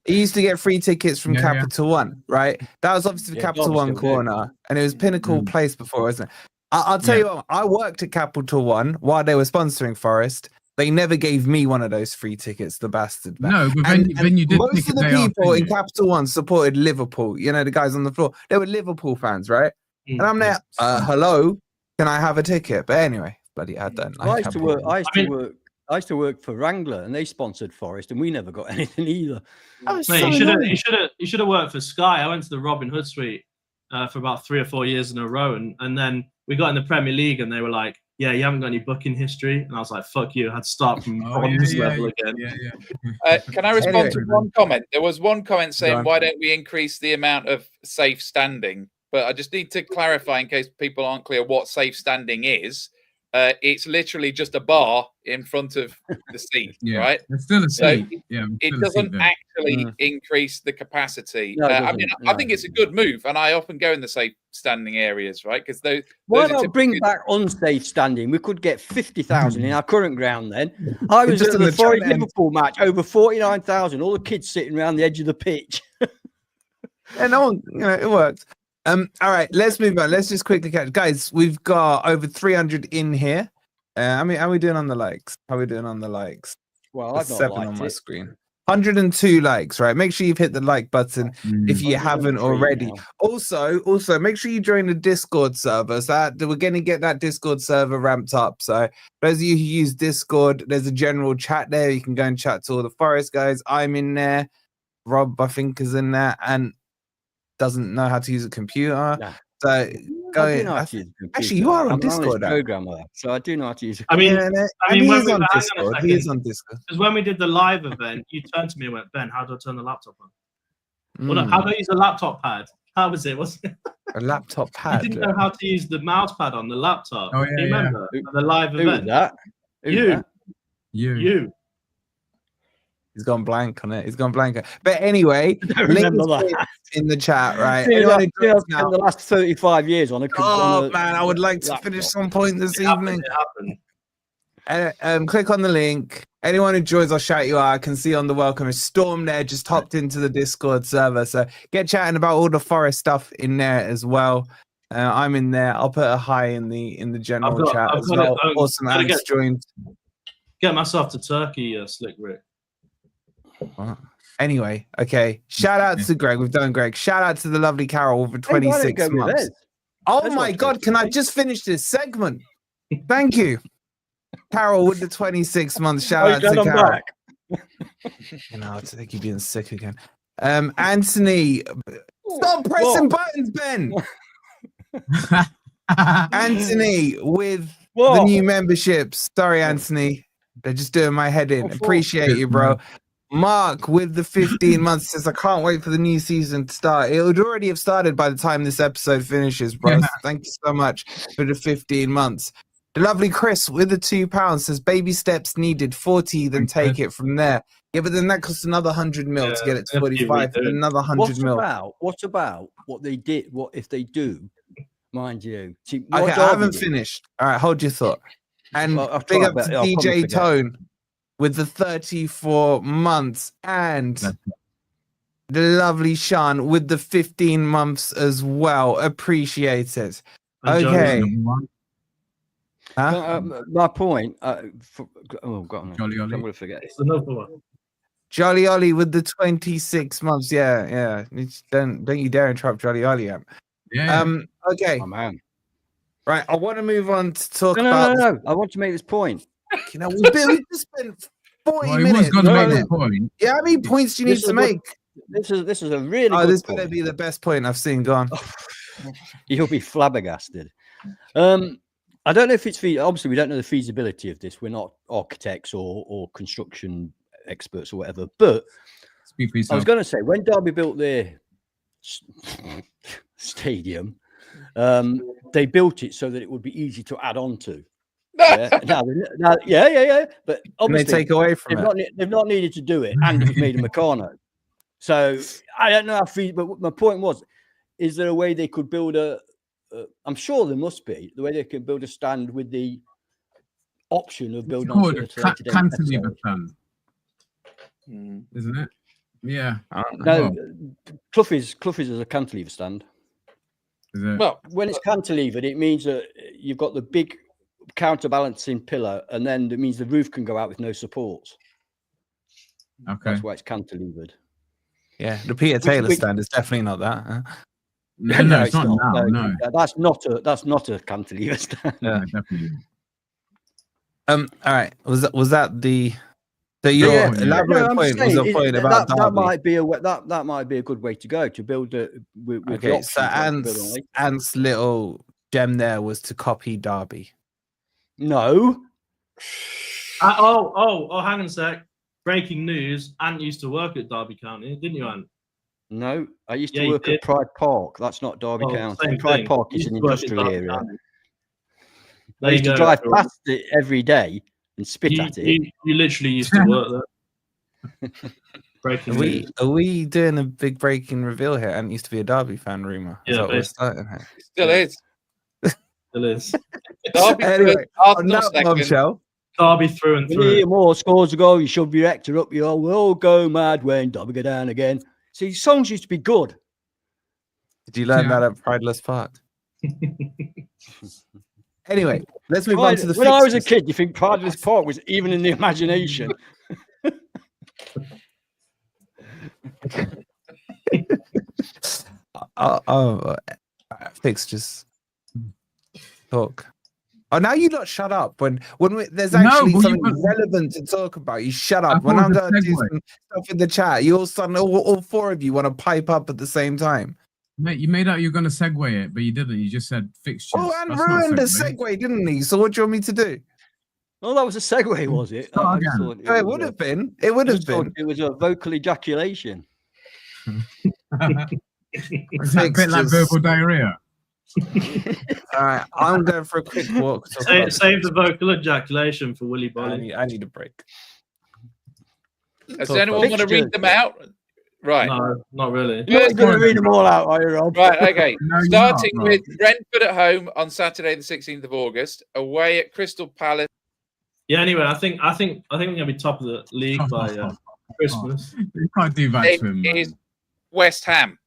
A: He used to get free tickets from Capital One, right? That was obviously the Capital One corner, and it was Pinnacle Place before, wasn't it? I'll tell you what, I worked at Capital One while they were sponsoring Forest. They never gave me one of those free tickets, the bastard.
C: No, but when you did,
A: most of the people in Capital One supported Liverpool. You know, the guys on the floor, they were Liverpool fans, right? And I'm there, hello, can I have a ticket? But anyway, bloody, I don't like
B: I used to work for Wrangler, and they sponsored Forest, and we never got anything either.
E: Mate, you should have worked for Sky. I went to the Robin Hood suite for about 3 or 4 years in a row, and then we got in the Premier League, and they were like, "Yeah, you haven't got any booking history," and I was like, "Fuck you!" I had to start from bronze level again.
D: Can I respond to one comment? There was one comment saying, "Why don't we increase the amount of safe standing?" But I just need to clarify in case people aren't clear what safe standing is. It's literally just a bar in front of the seat, right?
C: It's still a seat.
D: So it doesn't actually increase the capacity. No, I think it's a good move, and I often go in the safe standing areas, right? Because
B: why not bring back unsafe standing? We could get 50,000 in our current ground. Then I was at the Forest Liverpool match, over 49,000. All the kids sitting around the edge of the pitch.
A: And no one, it works. All right, let's move on. Let's just quickly catch, guys. We've got over 300 in here. How are we doing on the likes? Well, I've not 7 on my screen. 102 likes, right? Make sure you've hit the like button if you haven't already. Also, make sure you join the Discord server. So we're going to get that Discord server ramped up. So those of you who use Discord, there's a general chat there. You can go and chat to all the Forest guys. I'm in there. Rob, I think, is in there, and doesn't know how to use a computer.
B: No.
A: So go in. Actually, you are on Discord.
B: I'm a programmer, so I do know how to use it.
A: He is on Discord. He is on Discord.
E: Because when we did the live event, you turned to me and went, "Ben, how do I turn the laptop on?" Well, no, how do I use a laptop pad? How was it?
A: A laptop pad?
E: You didn't know how to use the mouse pad on the laptop.
C: Oh, yeah,
E: do you remember? The live event. You.
A: He's gone blank on it. But anyway, link in the chat, right?
B: The last 35 years on a
A: man, I would like to finish some point this evening. Click on the link. Anyone who joins, I'll shout you out. I can see on the welcome is Storm there, just hopped into the Discord server. So get chatting about all the Forest stuff in there as well. I'm in there. I'll put a hi in the general chat as well. Awesome, Alex joined.
E: Get myself to Turkey, Slick Rick.
A: Anyway, okay. Shout out to Greg. We've done Greg. Shout out to the lovely Carol over 26 months. Oh my God, can I just finish this segment? Thank you. Carol with the 26 months. Shout out to Carol. I think you're being sick again. Anthony, stop pressing buttons, Ben. Anthony with the new memberships. Sorry, Anthony. They're just doing my head in. Appreciate you, bro. Mark with the 15 months says, "I can't wait for the new season to start." It would already have started by the time this episode finishes, bro. Thank you so much for the 15 months. The lovely Chris with the £2 says, "Baby steps needed, 40, then take it from there." Yeah, but then that costs another 100 mil to get it to
E: Yeah, if you
A: 45,
E: redo it.
A: and another 100 mil.
B: What about what they did? What if they do? Mind you. See,
A: Okay,
B: what
A: I
B: Derby
A: haven't
B: did-
A: finished. All right, hold your thought. And
B: I'll
A: big
B: try,
A: up
B: but
A: to
B: I'll probably
A: DJ
B: forget.
A: Tone with the 34 months and the lovely Sean with the 15 months as well. Appreciate it.
E: And
A: Okay.
C: Number one.
A: Huh?
B: My point. God,
C: Jolly
B: I'm
C: Ollie.
B: going to forget.
E: It's another one.
A: Jolly Ollie with the 26 months. Yeah. Don't you dare interrupt Jolly Ollie.
C: Yeah.
A: Okay.
B: Oh man.
A: Right. I want to move on to talk
B: No. I want to make this point.
A: You know, we just spent 40
C: Well, he
A: minutes.
C: was going to
B: No,
C: make
B: no.
C: the point.
A: Yeah, how many points do you need
B: This is
A: to
B: a good-
A: make?
B: This is a really
A: Oh,
B: good
A: this
B: point.
A: better be the best point I've seen. Go on.
B: You'll be flabbergasted. I don't know if it's obviously we don't know the feasibility of this. We're not architects or construction experts or whatever. But
C: Speak for
B: I was
C: yourself.
B: going to say when Derby built their stadium, they built it so that it would be easy to add on to. Yeah. Yeah. But
A: Can they
B: obviously
A: take away from
B: they've not needed to do it, and it was made in Meccano. So I don't know how but my point was, is there a way they could build I'm sure there must be the way they can build a stand with the option of building
C: It's called
B: onto
C: a
B: it at a later date
C: cantilever
B: necessarily.
C: stand, isn't it? Yeah.
A: it? I don't know.
B: No, Cloughie's is a cantilever stand.
C: Is it?
D: Well,
B: When it's cantilevered, it means that you've got the big counterbalancing pillar, and then it means the roof can go out with no supports.
C: Okay.
B: That's why it's cantilevered.
A: Yeah, the Peter Taylor
B: which-
A: stand is definitely not that. Huh?
C: No, it's not now. No.
B: That's not a cantilever stand.
C: No, definitely.
A: All right. Was that the your
C: Yeah.
A: elaborate
B: I'm
A: point was
B: saying
A: a point about
B: that
A: Derby?
B: that might be a good way to go to build it with the
A: Okay,
B: option
A: so
B: to build on it.
A: Ant's little gem there was to copy Derby.
B: No,
E: Hang on a sec. Breaking news. Ant used to work at Derby County, didn't you, Ant?
B: no. I used
E: Yeah,
B: to
E: you
B: work
E: did.
B: at Pride Park. That's not Derby
E: Oh,
B: County.
E: same
B: Pride
E: thing.
B: Park
E: You
B: is
E: used
B: an
E: to work at
B: industrial
E: Derby
B: area.
E: County.
B: I
E: There you
B: used to
E: go,
B: drive
E: everyone.
B: past it every day and spit at it.
E: You literally used to work there. Breaking news.
A: Are we doing a big breaking reveal here? Ant used to be a Derby fan, rumor. Is
E: Yeah,
A: that what we're
E: basically.
A: starting here?
D: still
E: Yeah.
D: is.
E: Still is.
D: Derby
A: Anyway,
D: first,
A: On
D: Arsenal
A: that
D: second.
A: bombshell,
E: Derby through and
B: When you hear
E: through.
B: more scores to go, you shove your actor up. You will go mad when Derby go down again. See, songs used to be good.
A: did you learn
C: Yeah.
A: that at Prideless Park? Anyway, let's move on to the
B: When I was a
A: fixtures.
B: kid, you think Prideless Park was even in the imagination?
A: Fixtures. Talk. Oh, now you not shut up when there's
C: No,
A: actually
C: but you
A: something
C: got-
A: relevant to talk about. You shut
C: I
A: up. When
C: thought
A: I'm
C: it was
A: going
C: a
A: to do
C: segue.
A: some stuff in the chat, you all suddenly all four of you want to pipe up at the same time.
C: Mate, you made out you were going to segue it, but you didn't. You just said fixtures.
A: Oh, and
C: That's not
A: ruined the
C: segue.
A: segue, didn't he? So what do you want me to do?
B: Oh, that was a segue, was it?
C: Start
B: I just
C: again.
B: thought
A: It would have been. It would
B: I
A: have
B: just thought
A: been.
B: it was a vocal ejaculation.
C: Is that a bit like
A: Fixtures.
C: verbal diarrhea?
A: All right, I'm going for a quick walk. to talk about
E: Save the vocal ejaculation for Willy
A: I
E: Bolly.
A: need a break.
D: Does
A: Talk
D: anyone
A: about
D: want to read them out? Right.
E: No, not really.
B: You're not going to read them all out, are you, Rob?
D: Right, okay.
C: No, you're
D: Starting
C: not,
D: with Brentford at home on Saturday, the 16th of August, away at Crystal Palace.
E: Yeah. Anyway, I think we're gonna be top of the league by Christmas.
C: You can't do that to him,
D: It
C: man.
D: is West Ham.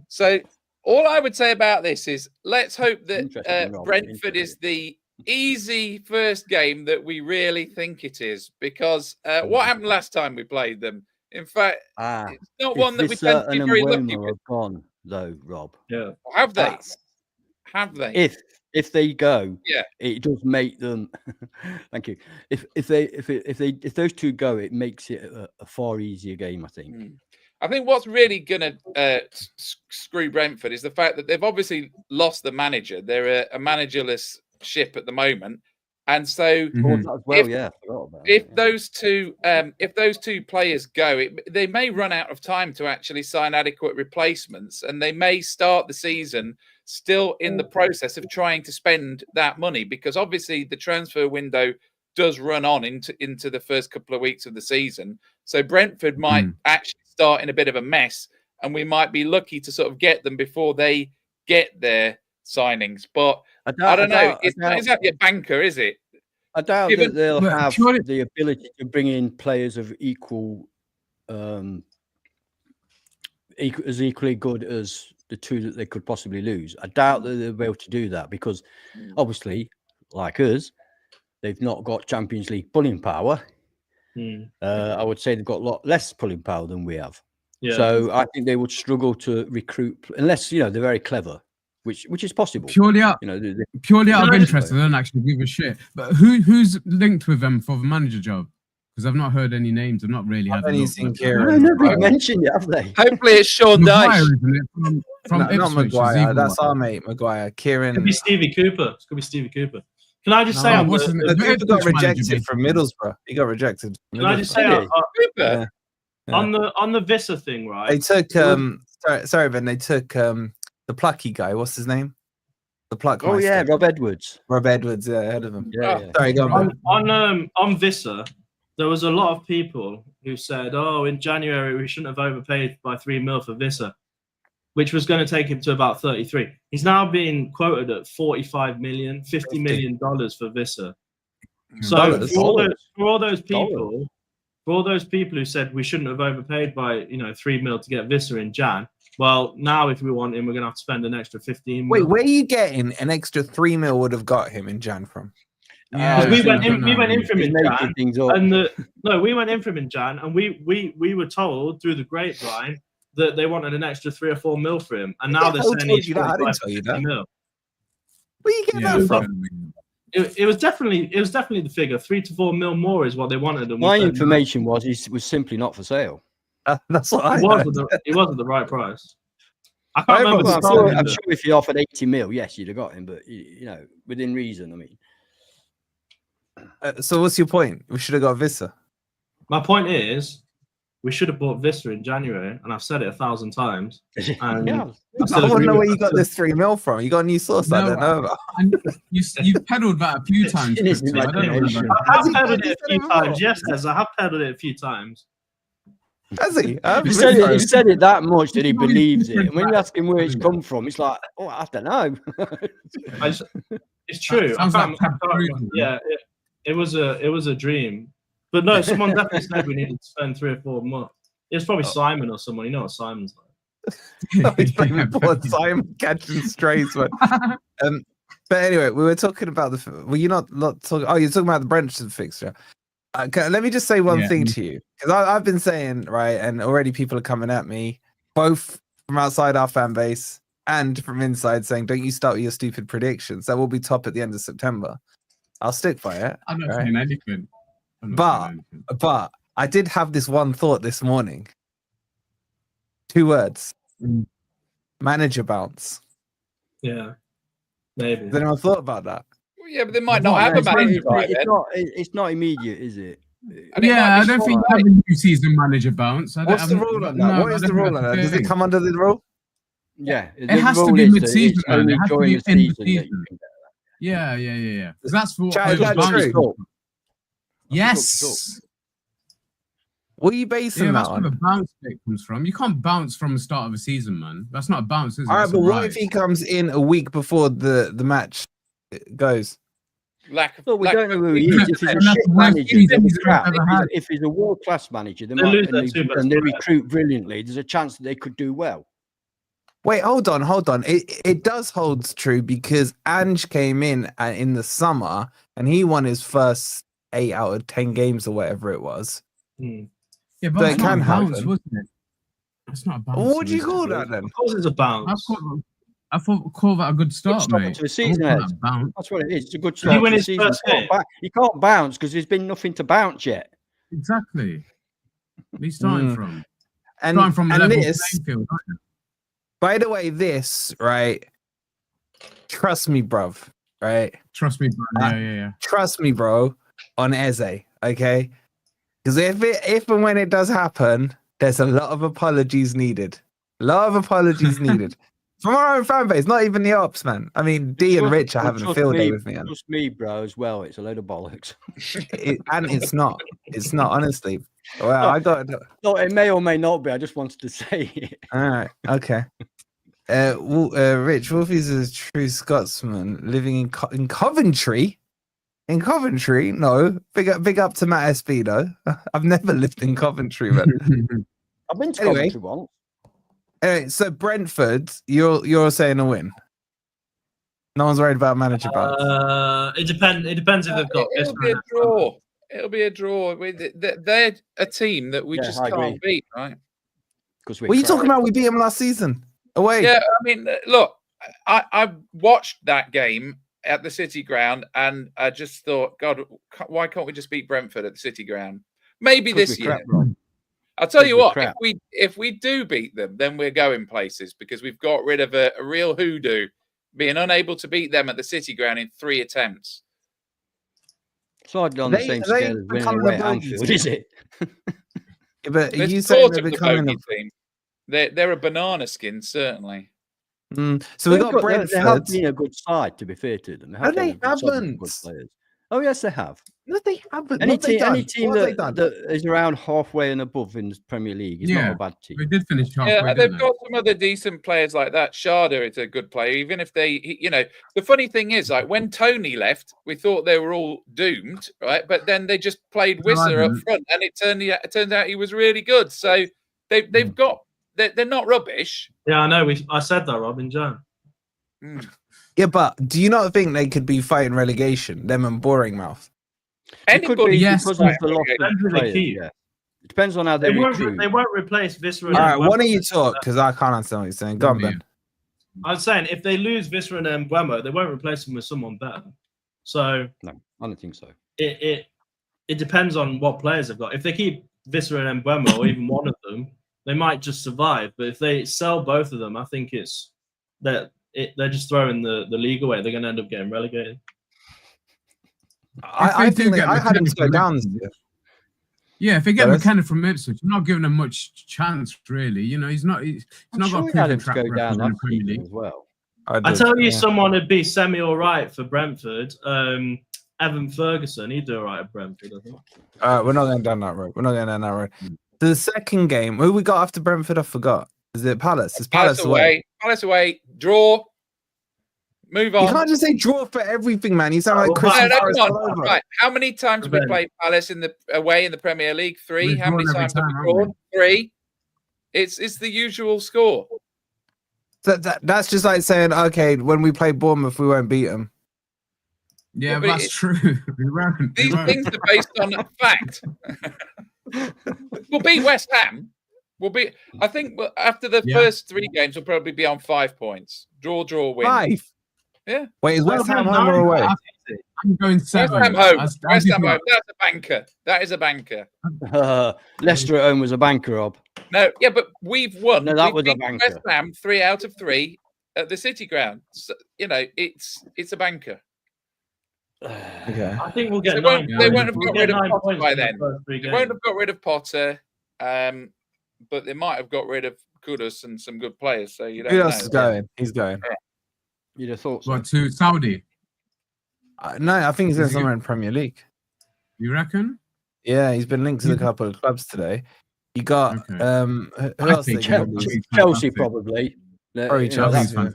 D: So all I would say about this is let's hope that
B: Interesting, Rob.
D: Brentford is the easy first game that we really think it is, because what happened last time we played them? In fact, it's not one that we tend to be very lucky with.
B: have gone though, Rob.
E: Yeah.
D: Have they?
B: That's-
D: Have they?
B: If they go,
D: Yeah.
B: it does make them. Thank you. If those two go, it makes it a far easier game, I think.
D: I think what's really going to screw Brentford is the fact that they've obviously lost the manager. They're a managerless ship at the moment, and so
C: Mhm.
B: Well,
D: If-
B: yeah. I forgot about
D: if
B: that,
D: those two players go, they may run out of time to actually sign adequate replacements, and they may start the season still in the process of trying to spend that money, because obviously the transfer window does run on into the first couple of weeks of the season. So Brentford might actually start in a bit of a mess, and we might be lucky to sort of get them before they get their signings. But I don't know. It's not exactly a banker, is it?
B: I doubt that they'll have the ability to bring in players of as equally good as the two that they could possibly lose. I doubt that they'll be able to do that because, obviously, like us, they've not got Champions League pulling power. I would say they've got a lot less pulling power than we have. Yeah. So I think they would struggle to recruit unless they're very clever, which is possible.
C: Purely out of interest, I don't actually give a shit. But who's linked with them for the manager job? Because I've not heard any names. I've not really had anything
B: here. Nobody mentioned it, have they?
D: Hopefully it's Sean Dyche.
C: From Ipswich,
A: not Maguire. That's our mate, Maguire. Kieran.
E: Could be Stevie Cooper. Can I just say,
A: Cooper got rejected from Middlesbrough. He got rejected.
E: Can I just say, on the Vissa thing, right?
A: They took sorry, Ben. They took the plucky guy. What's his name? The pluck.
B: Oh yeah, Rob Edwards.
A: Rob Edwards, ahead of him.
B: Yeah.
A: Sorry, go on.
E: On Vissa, there was a lot of people who said, "Oh, in January we shouldn't have overpaid by $3 million for Vissa," which was going to take him to about 33. He's now being quoted at 45 million, $50 million for Vissa. So for all those people who said we shouldn't have overpaid by $3 million to get Vissa in Jan, well, now if we want him, we're going to have to spend an extra 15 million.
A: Wait, where are you getting an extra $3 million would have got him in Jan from?
E: We went in from in Jan, we went in from in Jan, and we were told through the grapevine that they wanted an extra 3 or 4 mil for him, and now they're saying he's
A: I didn't tell you that.
E: Mil.
A: Where are you getting that from?
E: It was definitely the figure. 3 to 4 mil more is what they wanted. And
B: my information was he was simply not for sale.
A: That's what I
E: heard. It wasn't the right price. I can't remember.
B: I'm sure if you offered 80 mil, yes, you'd have got him, but within reason. I mean.
A: So what's your point? We should have got Vissa.
E: My point is, we should have bought Vissa in January, and I've said it 1,000 times. And
A: I want to know where you got this $3 million from. You got a new source I don't know about.
C: You've peddled that a few times.
E: I have peddled it a few times. Yes, I have peddled it a few times.
A: Has he?
B: He said it that much that he believes it. And when you ask him where it's come from, it's like, oh, I don't know.
E: It's true. It was a dream. But no, someone definitely said we needed to spend 3 or 4 more. It's probably Simon or someone. You know what Simon's like.
A: He's blaming poor Simon catching strays. But anyway, we were talking about you're not talking. Oh, you're talking about the Brentford fixture. Let me just say one thing to you, because I've been saying, right, and already people are coming at me, both from outside our fan base and from inside, saying, don't you start with your stupid predictions. That will be top at the end of September. I'll stick by it.
C: I'm not saying anything.
A: But I did have this one thought this morning. 2 words. Manager bounce.
E: Yeah, maybe.
A: Has anyone thought about that?
D: Well, yeah, but they might not have a manager.
B: It's not immediate, is it?
C: I don't think you have a new season manager bounce.
A: What's the rule on that? What is the rule on that? Does it come under the rule?
B: Yeah.
C: It has to be mid-season. It has to be in the season. Yeah. That's what
A: true.
C: Yes.
A: What are you basing that
C: that's
A: on?
C: where the bounce bit comes from. You can't bounce from the start of a season, man. That's not a bounce, is it?
A: All right, but what if he comes in a week before the match goes?
B: We don't know who he is. If he's a shit manager, if he's a world-class manager, and they recruit brilliantly, there's a chance that they could do well.
A: Wait, hold on. It does hold true because Ange came in the summer and he won his first 8 out of 10 games or whatever it was.
C: Yeah, but it can happen, wasn't it? It's not a bounce.
A: What do you call that then?
E: Of course, it's a bounce.
C: I thought call that a good start, mate.
B: To the season, that's what it is. It's a good start to the season. You can't bounce because there's been nothing to bounce yet.
C: Exactly. He's starting from.
A: And
C: from the level playing field, aren't you?
A: By the way, this, right? Trust me, bruv, right?
C: Trust me, bro. Yeah.
A: Trust me, bro, on Eze, okay? Because if and when it does happen, there's a lot of apologies needed. From our own fan base, not even the ops, man. I mean, D and Rich are having a field day with me.
B: Trust me, bro, as well. It's a load of bollocks.
A: And it's not. It's not, honestly. Well, I got.
B: No, it may or may not be. I just wanted to say it.
A: All right. Okay. Rich, Wolfie's a true Scotsman living in Coventry. In Coventry? No. Big up to Matt Espírito. I've never lived in Coventry, man.
B: I've been to Coventry once.
A: Anyway, so Brentford, you're saying a win. No one's worried about manager bounce.
E: It depends if they've got.
D: It'll be a draw. It'll be a draw. They're a team that we just can't beat, right?
A: What are you talking about? We beat them last season. Away.
D: Yeah, I mean, look, I watched that game at the City Ground, and I just thought, God, why can't we just beat Brentford at the City Ground? Maybe this year. I'll tell you what, if we do beat them, then we're going places because we've got rid of a real hoodoo, being unable to beat them at the City Ground in 3 attempts.
B: It's hardly on the same scale as winning away at Anfield, is it?
A: Yeah, but you saying they're becoming
D: a team? They're a banana skin, certainly.
A: So we got Brentford.
B: They have been a good side, to be fair to them.
A: They haven't.
B: Good players. Oh yes, they have.
A: No, they haven't.
B: Any team that is around halfway and above in the Premier League is not a bad team.
C: We did finish halfway.
D: Yeah, they've got some other decent players like that. Sharda is a good player, even if the funny thing is, like when Tony left, we thought they were all doomed, right? But then they just played Whistler up front, and it turned out he was really good. So they've got. They're not rubbish.
E: Yeah, I know. I said that, Rob, in Jan.
A: Yeah, but do you not think they could be fighting relegation? Them and Boring Mouth.
D: Anybody,
C: yes,
B: because of the lot of players, yeah. It depends on how they recruit.
E: They won't replace Viscera.
A: All right, why don't you talk? Because I can't understand what you're saying. Go on, Ben.
E: I was saying if they lose Viscera and Mbeumo, they won't replace them with someone better. So
B: no, I don't think so.
E: It depends on what players they've got. If they keep Viscera and Mbeumo, or even one of them, they might just survive. But if they sell both of them, I think they're just throwing the league away. They're going to end up getting relegated.
A: I think I had him go down this year.
C: Yeah, if they get McKenna from Ipswich, I'm not giving him much chance, really. You know, he's not got a proven track record in the Premier League
B: as well.
E: I tell you, someone would be semi all right for Brentford. Evan Ferguson, he'd do all right at Brentford, I think.
A: All right, we're not going down that road. The second game, who we got after Brentford, I forgot. Is it Palace? It's Palace away.
D: Palace away. Draw. Move on.
A: You can't just say draw for everything, man. You sound like Chris.
D: Right. How many times have we played Palace away in the Premier League? 3. How many times have we drawn? 3. It's the usual score.
A: That's just like saying, okay, when we play Bournemouth, we won't beat them.
C: Yeah, that's true.
D: These things are based on fact. We'll beat West Ham. I think after the first 3 games, we'll probably be on 5 points. Draw, win.
A: 5?
D: Yeah.
A: Wait, is West Ham home or away?
C: I'm going 7.
D: West Ham home. West Ham home. That's a banker. That is a banker.
B: Leicester at home was a banker, Rob.
D: No, yeah, but we've won.
B: No, that was a banker.
D: West Ham 3 out of 3 at the City Ground. So, it's a banker.
A: Okay.
E: I think we'll get.
D: They won't have got rid of Potter by then. They won't have got rid of Potter, but they might have got rid of Kudus and some good players. So you don't know.
A: Kudus is going. He's going.
D: Yeah.
B: You'd have thought so.
C: What, to Saudi?
A: No, I think he's going somewhere in Premier League.
C: You reckon?
A: Yeah, he's been linked to a couple of clubs today. You got who else?
B: Chelsea probably.
A: Chelsea's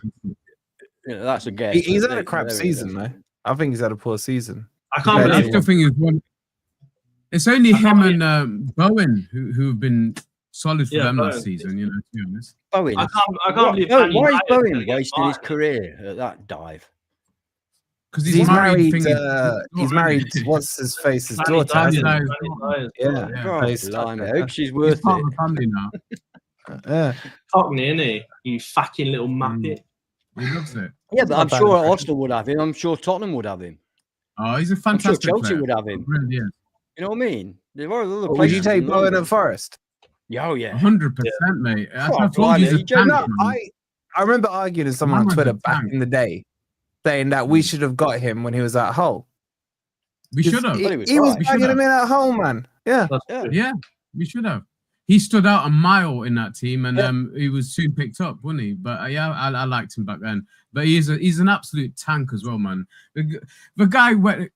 B: that's a guess.
A: He's had a crap season, though. I think he's had a poor season.
E: I can't believe.
C: I still think it's only him and Bowen who've been solid for them last season. You know, to be honest.
B: Bowen.
E: I can't believe.
B: Why is Bowen wasting his career at that dive?
C: Because
A: he's married. He's married. What's his face? His daughter. Yeah.
B: I hope she's worth it.
C: Family now.
A: Yeah.
E: Cockney, isn't he? You fucking little muppet.
C: He loves it.
B: Yeah, but I'm sure Arsenal would have him. I'm sure Tottenham would have him.
C: Oh, he's a fantastic
B: I'm sure Chelsea
C: player.
B: would have him.
C: Yeah.
B: You know what I mean? There are other
A: Would you take Bowen at Forest?
B: Yeah,
C: 100%, mate. I told you he's a tank.
A: I remember arguing with someone on Twitter back in the day, saying that we should have got him when he was at Hull.
C: We should have.
A: He was banging him in at Hull, man. Yeah.
C: Yeah, we should have. he stood out a mile in that team, and he was soon picked up, wasn't he? But I liked him back then. But he's an absolute tank as well, man. The guy went.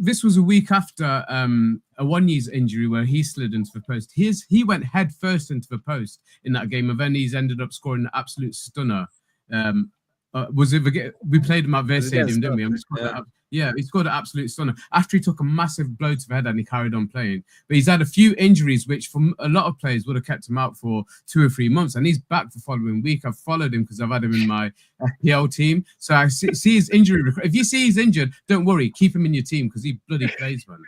C: This was a week after a one-year's injury where he slid into the post. He went head first into the post in that game, and then he's ended up scoring an absolute stunner. We played him at their stadium, didn't we? He scored an absolute stunner after he took a massive blow to the head and he carried on playing. But he's had a few injuries, which for a lot of players would have kept him out for 2 or 3 months, and he's back the following week. I've followed him because I've had him in my FPL team, so I see his injury. If you see he's injured, don't worry, keep him in your team because he bloody plays, man.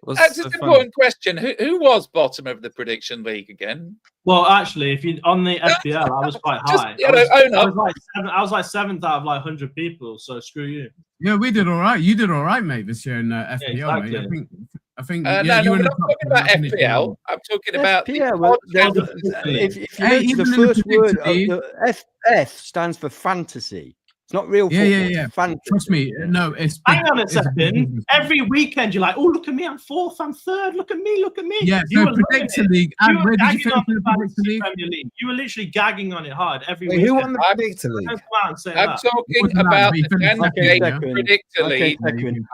D: That's an important question. Who was bottom of the prediction league again?
E: Well, actually, if you on the FPL, I was quite high. I was like 7th out of like 100 people. So screw you.
C: Yeah, we did all right. You did all right, mate, this year in FPL.
E: Yeah, exactly.
C: Mate. I think.
D: No, we're not talking about FPL. I'm talking about
B: FPL. If you look at the first word of the FF stands for fantasy. It's not real football.
C: Yeah.
B: Fantasy.
C: Trust me. No, it's.
E: Hang on a second. Every weekend you're like, oh, look at me, I'm 4th, I'm 3rd. Look at me.
C: Yeah,
E: you
C: so Predictor League.
E: You were
C: Where did you
E: gagging
C: finish
E: on
C: in
E: the
C: the Predictor
E: Fantasy
C: League?
E: Premier League. You were literally gagging on it hard every
A: Wait,
E: weekend.
A: who won the Predictor League?
E: Don't come out and say
D: I'm
E: that.
D: talking about the Dansgate Predictor League.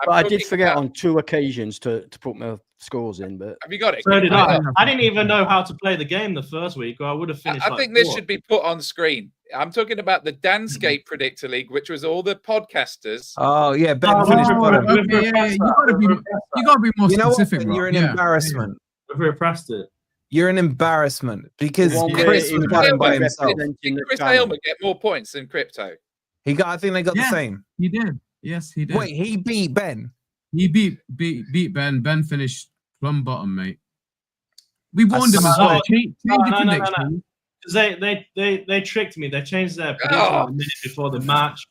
B: But I did forget on 2 occasions to put my scores in. But
D: have you got it?
E: So did I. I didn't even know how to play the game the first week, or I would have finished.
D: I think this should be put on screen. I'm talking about the Dansgate Predictor League, which was all the podcasters.
A: Oh yeah, Ben finished bottom.
C: You gotta be more specific.
A: What? You're an embarrassment.
E: We've repressed it.
A: You're an embarrassment because Chris was bottom by himself.
D: Did Chris Aylmer get more points than Crypto?
A: I think they got the same.
C: He did. Yes, he did.
A: Wait, he beat Ben.
C: He beat Ben. Ben finished plumb bottom, mate. We warned him as well.
E: No. They tricked me. They changed their prediction a minute before the match.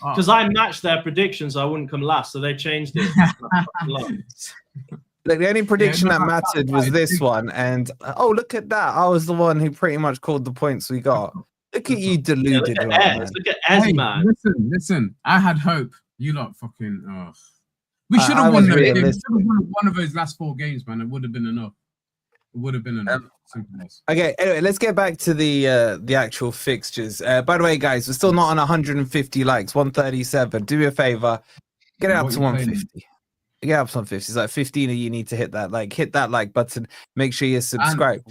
E: Because I matched their predictions, I wouldn't come last, so they changed it.
A: Like, the only prediction that mattered was this one, and look at that! I was the one who pretty much called the points we got. Look at you, deluded.
E: Look at Ez, man.
C: Listen. I had hope. You lot fucking. We should have won them. We should have won one of those last 4 games, man. It would have been enough.
A: Okay, anyway, let's get back to the actual fixtures. By the way, guys, we're still not on 150 likes, 137. Do me a favor, get it up to 150. Get up to 150. It's like 15 of you need to hit that like button. Make sure you subscribe.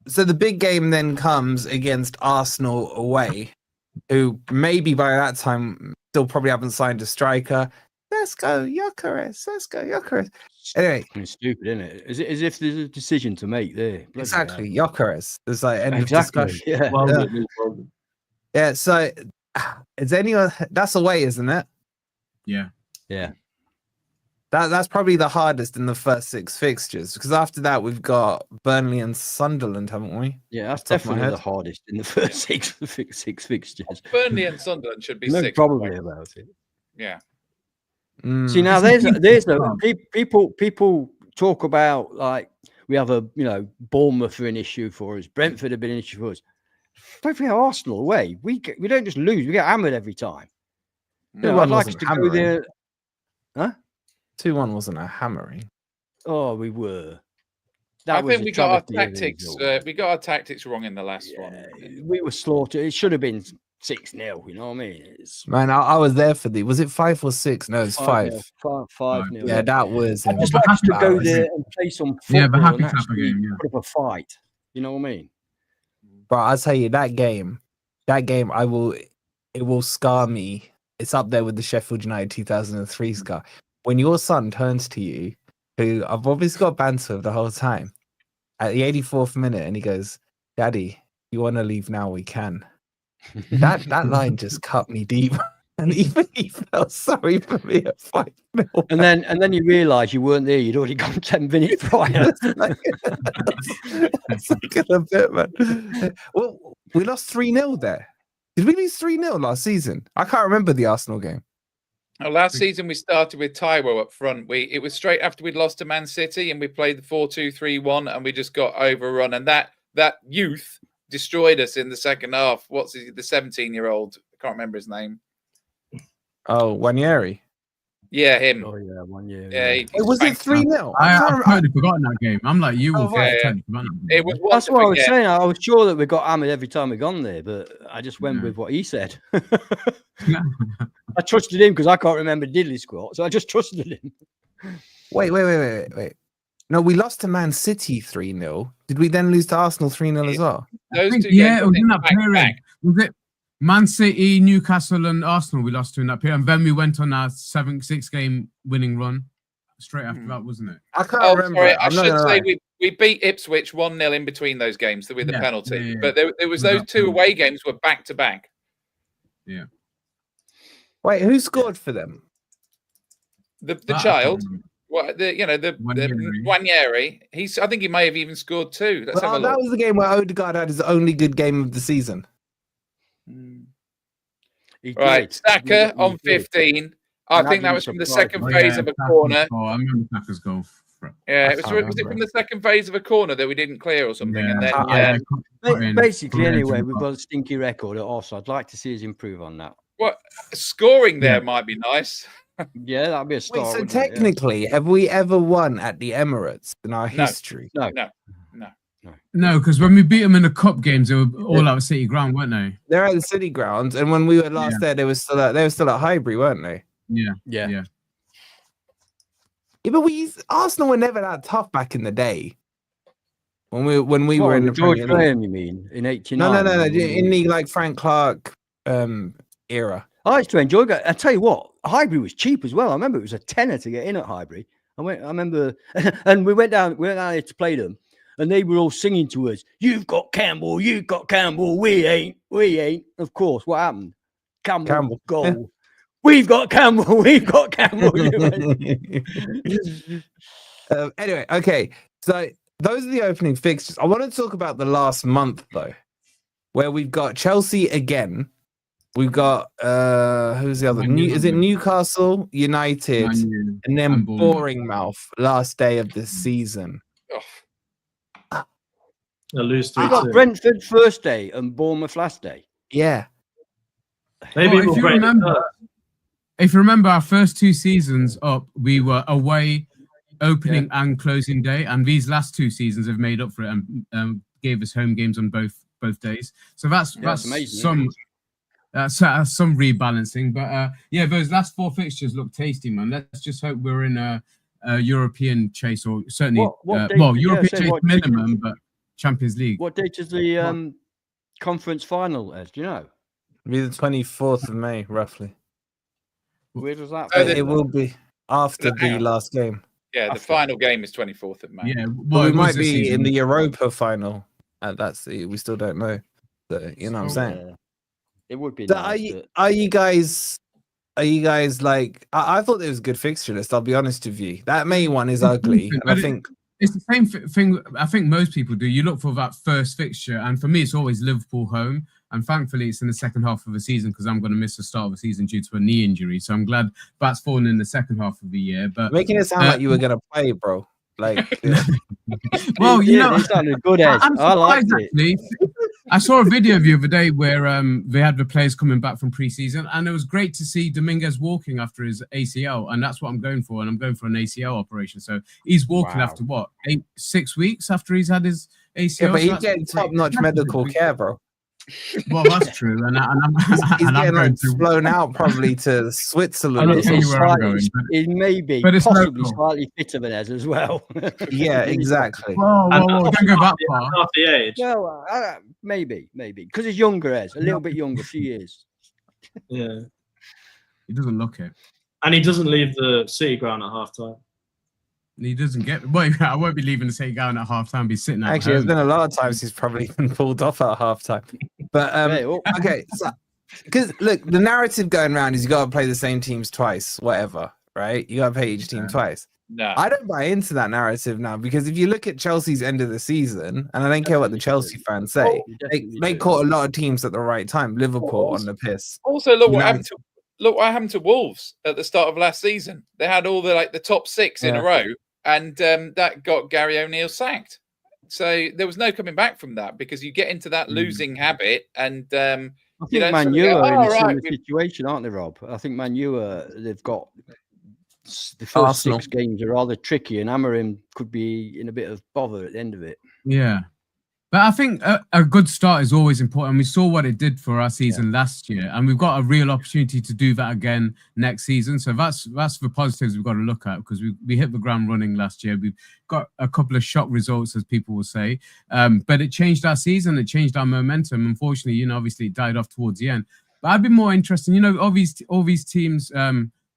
A: So the big game then comes against Arsenal away, who maybe by that time still probably haven't signed a striker. Let's go, Gyökeres. Anyway,
B: it's stupid, isn't it? As if there's a decision to make there.
A: Exactly, Gyökeres. There's like end of discussion.
B: Yeah.
A: So, is anyone? That's away, isn't it?
C: Yeah.
A: That's probably the hardest in the first 6 fixtures, because after that we've got Burnley and Sunderland, haven't we?
B: Yeah, that's definitely the hardest in the first six fixtures.
D: Burnley and Sunderland should be 6.
B: Probably about it.
D: Yeah.
B: See, now there's people talk about, like, we have Bournemouth are an issue for us, Brentford have been an issue for us. Don't forget Arsenal away. We don't just lose; we get hammered every time. I'd like us to go there. Huh?
A: 2-1 wasn't a hammering.
B: Oh, we were.
D: I think we got our tactics. We got our tactics wrong in the last one.
B: We were slaughtered. It should have been 6-0. You know what I mean?
A: Man, I was there for was it 5 or 6? No, it's 5.
B: 5-0.
A: Yeah, that was.
B: I'd just like us to go there and play some football and actually put up a fight. You know what I mean?
A: But I'll tell you, that game, it will scar me. It's up there with the Sheffield United 2003 scar. When your son turns to you, who I've obviously got banter with the whole time, at the 84th minute, and he goes, "Daddy, you want to leave now? We can." That line just cut me deep, and even he felt sorry for me at 5-0.
B: And then you realise you weren't there; you'd already gone 10 minutes prior.
A: It's like a bit, man. Well, we lost 3-0 there. Did we lose 3-0 last season? I can't remember the Arsenal game.
D: Well, last season we started with Taiwo up front. It was straight after we'd lost to Man City, and we played the 4-2-3-1, and we just got overrun. And that youth destroyed us in the second half. The 17-year-old? I can't remember his name.
A: Oh, Wanyeri.
D: Yeah, him.
B: Oh yeah, 1 year.
D: Yeah,
A: Was it 3-0?
C: I've totally forgotten that game. I'm like you, Wolfie.
D: yeah.
C: Totally forgotten that
D: It
C: game.
D: was one
B: That's
D: to
B: what I was
D: forget.
B: saying. I was sure that we got hammered every time we gone there, but I just went with what he said. I trusted him because I can't remember diddly squat, so I just trusted him.
A: Wait. No, we lost to Man City 3-0. Did we then lose to Arsenal 3-0 as well?
D: Those two
C: Yeah,
D: games,
C: it was in that
D: back to
C: period.
D: back.
C: Was it Man City, Newcastle, and Arsenal we lost to in that period? And then we went on our 6-game winning run straight after that, wasn't it?
A: I can't
D: Oh,
A: remember.
D: sorry. I
A: I'm not
D: should
A: gonna
D: say
A: lie.
D: we beat Ipswich 1-0 in between those games with the penalty.
C: Yeah.
D: But there was those two away games were back to back.
C: Yeah.
A: Wait, who scored for them?
D: The
C: That I
D: child,
C: can't remember.
D: what the
C: Nwaneri.
D: Nwaneri, I think he may have even scored two. Let's have a
A: That
D: look.
A: was the game where Odegaard had his only good game of the season.
B: He
D: Right,
B: did.
D: Saka
B: He
D: on
B: did.
D: 15. I
B: And
D: think
B: that
D: that was
B: didn't
D: from the
B: surprise
D: second
C: Oh,
D: phase
C: yeah,
D: of a
C: Saka's
D: corner.
C: goal. I remember Saka's goal.
D: Yeah,
A: I
D: it was
A: can't
D: it
A: remember.
D: from the second phase of a corner that we didn't clear or something? And then
B: Basically,
C: Correct.
B: anyway, we've got a stinky record at Arsenal. I'd like to see us improve on that.
D: what scoring there
C: Yeah.
D: might be nice.
B: Yeah, that'd be a
A: Wait,
B: start.
A: so
B: wouldn't it? Yeah.
A: technically, have we ever won at the Emirates in our history?
B: No.
C: No, because when we beat them in the cup games, they were all out of City ground, weren't they?
A: They're at the City grounds, and when we were last there, they were still at Highbury, weren't they?
C: Yeah.
B: Yeah.
A: Yeah, but Arsenal were never that tough back in the day. When we were in the
B: George
A: Premier League.
B: Graham, you mean, in '89?
A: No. In the like Frank Clark era.
B: I used to enjoy that. I tell you what, Highbury was cheap as well. I remember it was a tenner to get in at Highbury. I remember, and we went down there to play them, and they were all singing to us, "You've got Campbell, we ain't." Of course, what happened? Campbell goal.
A: Yeah.
B: We've got Campbell.
A: Anyway, okay. So those are the opening fixtures. I want to talk about the last month though, where we've got Chelsea again. We've got who's the other? Is it Newcastle United, and then Boring Mouth last day of the season.
D: Oh.
E: They'll lose
B: We
E: 3-2.
B: got Brentford first day and Bournemouth last day.
A: Yeah.
E: Maybe
C: Well,
E: we'll break
C: if you remember our first two seasons up, we were away opening and closing day, and these last two seasons have made up for it and gave us home games on both days. So that's
B: amazing,
C: some rebalancing. But those last four fixtures look tasty, man. Let's just hope we're in a European chase, or certainly European chase minimum, but Champions League.
B: What date is the conference final, Ez? Do you know?
A: It'll be the 24th of May, roughly.
B: Where does that?
A: It will be after the last game.
D: Yeah, the final game is 24th of May.
C: Yeah,
A: Well, we might be in the Europa final. We still don't know. So, you know what I'm saying?
B: It would be.
A: So
B: Nice,
A: are you guys like? I thought it was a good fixture list. I'll be honest with you. That May one is ugly. I think
C: it's the same thing. I think most people do. You look for that first fixture, and for me, it's always Liverpool home. And thankfully, it's in the second half of the season because I'm going to miss the start of the season due to a knee injury. So I'm glad that's fallen in the second half of the year. But
A: making it sound like you were going to play, bro. Like,
C: well, you know,
B: it sounded good. I liked it.
C: Actually. I saw a video the other day where they had the players coming back from pre-season, and it was great to see Dominguez walking after his ACL, and that's what I'm going for. And I'm going for an ACL operation. So he's walking after what 6 weeks after he's had his ACL.
A: Yeah, but he's getting top-notch medical care, bro.
C: Well, that's true, and
A: he's getting like flown out probably to Switzerland.
B: He may be possibly slightly fitter than us as well.
A: Yeah, exactly.
C: Whoa, don't go that far.
E: Half the age.
B: Well, maybe because he's younger, as a little bit younger, a few years.
E: Yeah,
C: he doesn't look it,
E: and he doesn't leave the City ground at half time.
C: He doesn't get. Well, I won't be leaving the City ground at half time. Be sitting at
A: Actually,
C: home.
A: there's been a lot of times he's probably been pulled off at half time. But okay, so because look, the narrative going around is you got to play the same teams twice, whatever, right? You got to play each team twice.
D: No,
A: I don't buy into that narrative now because if you look at Chelsea's end of the season, and I don't care what the Chelsea fans say, they caught a lot of teams at the right time. Liverpool on the piss.
D: Also, look what happened to Wolves at the start of last season. They had all the top six in a row. And that got Gary O'Neill sacked. So there was no coming back from that because you get into that losing habit. And
B: I think Man U are in a similar situation, aren't they, Rob? I think Man U they've got the first
A: Arsenal.
B: 6 games are rather tricky, and Amorim could be in a bit of bother at the end of it.
C: Yeah. But I think a good start is always important. We saw what it did for our season last year, and we've got a real opportunity to do that again next season. So that's the positives we've got to look at, because we hit the ground running last year. We've got a couple of shock results, as people will say, but it changed our season. It changed our momentum. Unfortunately, obviously it died off towards the end. But I'd be more interested. All these teams.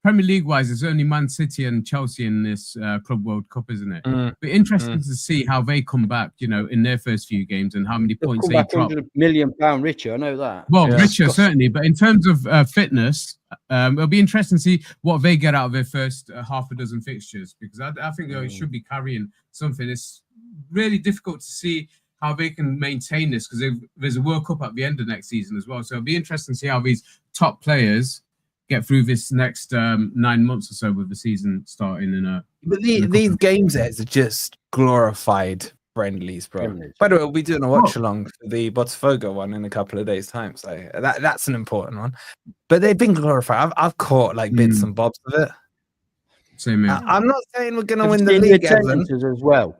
C: Premier League-wise, it's only Man City and Chelsea in this Club World Cup, isn't it? But interesting to see how they come back, in their first few games and how many points they drop.
B: £100 million richer, I know that.
C: Well, richer certainly, but in terms of fitness, it'll be interesting to see what they get out of their first half a dozen fixtures, because I think they should be carrying something. It's really difficult to see how they can maintain this, because there's a World Cup at the end of next season as well. So it'll be interesting to see how these top players get through this next 9 months or so with the season starting
A: But these games are just glorified friendlies, bro. By the way, we'll be doing a watch along for the Botafogo one in a couple of days' time, so that's an important one. But they've been glorified. I've caught like bits and bobs of it.
C: Same here.
A: I'm not saying we're going to win the league, Evan.
B: As well.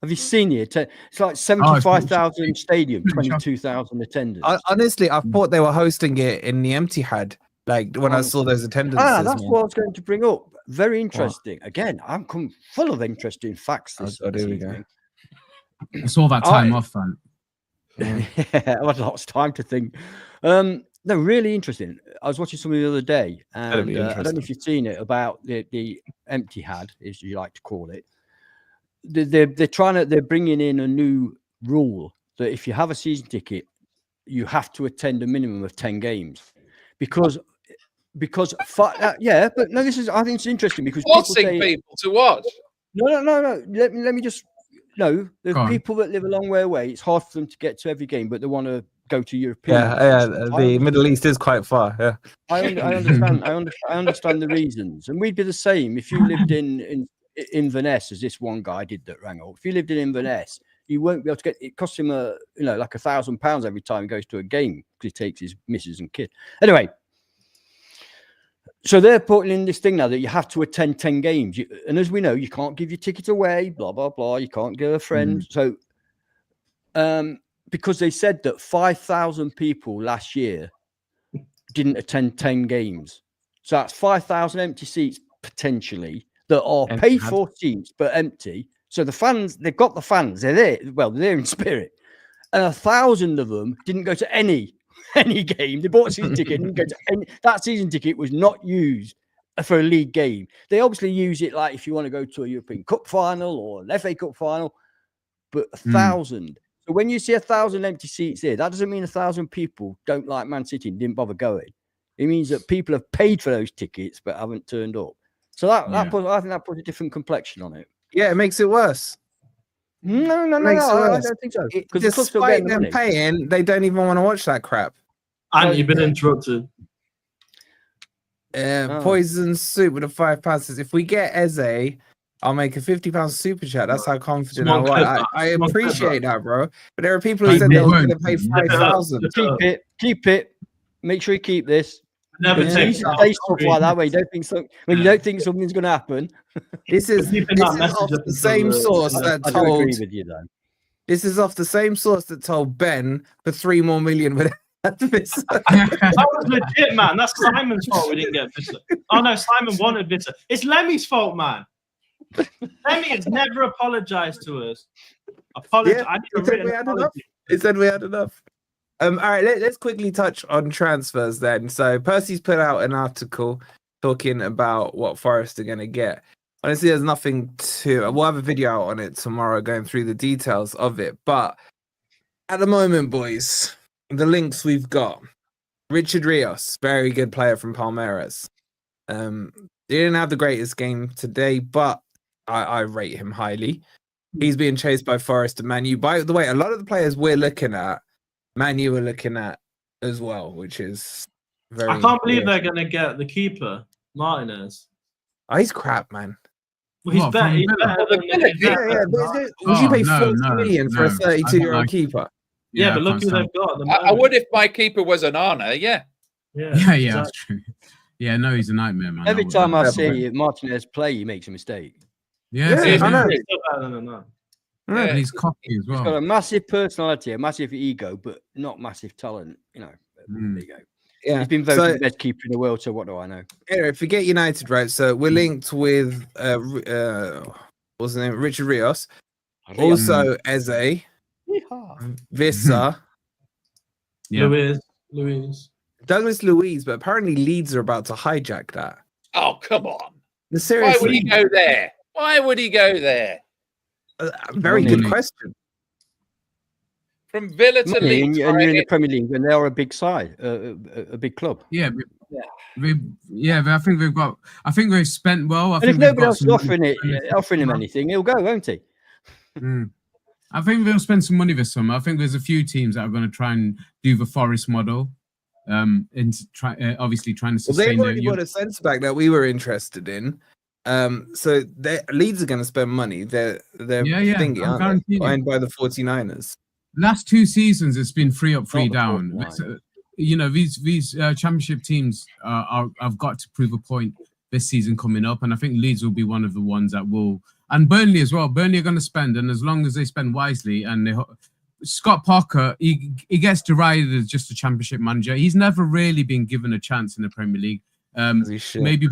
B: Have you seen it? It's like 75,000 stadium, 22,000 attendance.
A: Honestly, I thought they were hosting it in the Etihad. Like when I saw those attendances.
B: That's what I was going to bring up. Very interesting. What? Again, I'm full of interesting facts this evening.
C: It's all that time off, man.
B: Yeah, I had lots of time to think. No, really interesting. I was watching something the other day, and I don't know if you've seen it, about the Etihad, as you like to call it. They're bringing in a new rule that if you have a season ticket, you have to attend a minimum of 10 games. Because but no, I think it's interesting, because
D: forcing people to watch.
B: No. Let me just there's people that live a long way away. It's hard for them to get to every game, but they want to go to European.
A: The Middle East is quite far. Yeah,
B: I understand. I understand the reasons, and we'd be the same if you lived in Inverness, as this one guy did that rang up. If you lived in Inverness, you won't be able to get. It costs him like £1,000 every time he goes to a game, because he takes his missus and kid. Anyway. So they're putting in this thing now that you have to attend 10 games. And as we know, you can't give your ticket away, blah, blah, blah. You can't give a friend. So because they said that 5,000 people last year didn't attend 10 games. So that's 5,000 empty seats potentially that are paid for seats but empty. So the fans, they've got the fans. They're there. Well, they're there in spirit. And 1,000 of them didn't go to any game. They bought a season ticket and didn't go to any. That season ticket was not used for a league game. They obviously use it like if you want to go to a European Cup final or an FA Cup final, but 1,000. So when you see 1,000 empty seats here, that doesn't mean 1,000 people don't like Man City and didn't bother going. It means that people have paid for those tickets but haven't turned up. So I think that puts a different complexion on it.
A: Yeah, it makes it worse.
B: No, I don't think so.
A: Because despite them paying, they don't even want to watch that crap.
E: And you've been interrupted.
A: Poison Soup with a £5 says, if we get Eze, I'll make a £50 super chat. That's how confident I appreciate that, bro. But there are people who said they were going to pay 5,000.
B: Keep it. Make sure you keep this.
E: Never take
B: stuff like that when you don't think something's going to happen.
A: This is off the same source that told.
B: I agree with you, though.
A: This is off the same source that told Ben for $3 more million with this.
E: That was legit, man. That's Simon's fault we didn't get Visser. Oh no, Simon wanted Visser. It's Lemmy's fault, man. Lemmy has never apologized to us.
A: Yeah, he said we had enough. All right, let's quickly touch on transfers then. So Percy's put out an article talking about what Forest are going to get. Honestly, there's nothing to. We'll have a video out on it tomorrow, going through the details of it. But at the moment, boys, the links we've got: Richard Rios, very good player from Palmeiras. He didn't have the greatest game today, but I rate him highly. He's being chased by Forest and Man U. By the way, a lot of the players we're looking at, Man U are looking at as well, which is very.
E: I can't believe they're going to get the keeper, Martinez.
A: Oh, he's crap, man.
E: Well, he's better.
A: Would you pay 40 million for a 32-year-old keeper?
E: Yeah, but look who they've got.
D: I would if my keeper was an Arna. Yeah,
C: that's true. Yeah, no, he's a nightmare, man.
B: Every time I see Martinez play, he makes a mistake.
C: Yeah,
A: I know.
C: Yeah, and he's cocky as well.
B: He's got a massive personality, a massive ego, but not massive talent. You know, there you go.
A: Yeah,
B: he's been voted the best keeper in the world. So what do I know?
A: Anyway, forget United, right? So we're linked with what's his name? Richard Rios, also Eze, Vissa,
E: Louise,
A: Douglas Luiz, but apparently Leeds are about to hijack that.
D: Oh, come on!
A: Seriously,
D: why would he go there? Why would he go there?
A: Very good question.
D: From Villa to Leeds,
B: and you're in the Premier League, and they are a big side, a big club.
C: Yeah, I think we've got. I think we've spent well.
B: And if nobody else is offering him anything, he'll go, won't he?
C: I think we'll spend some money this summer. I think there's a few teams that are going to try and do the Forest model. Obviously trying to sustain.
A: They've already got a centre back that we were interested in. So Leeds are going to spend money. They're thingy, aren't they? Owned by the 49ers.
C: Last 2 seasons, it's been 3 up, 3 down. You know, these championship teams have got to prove a point this season coming up, and I think Leeds will be one of the ones that will. And Burnley as well. Burnley are going to spend, and as long as they spend wisely, and Scott Parker, he gets derided as just a championship manager. He's never really been given a chance in the Premier League. Maybe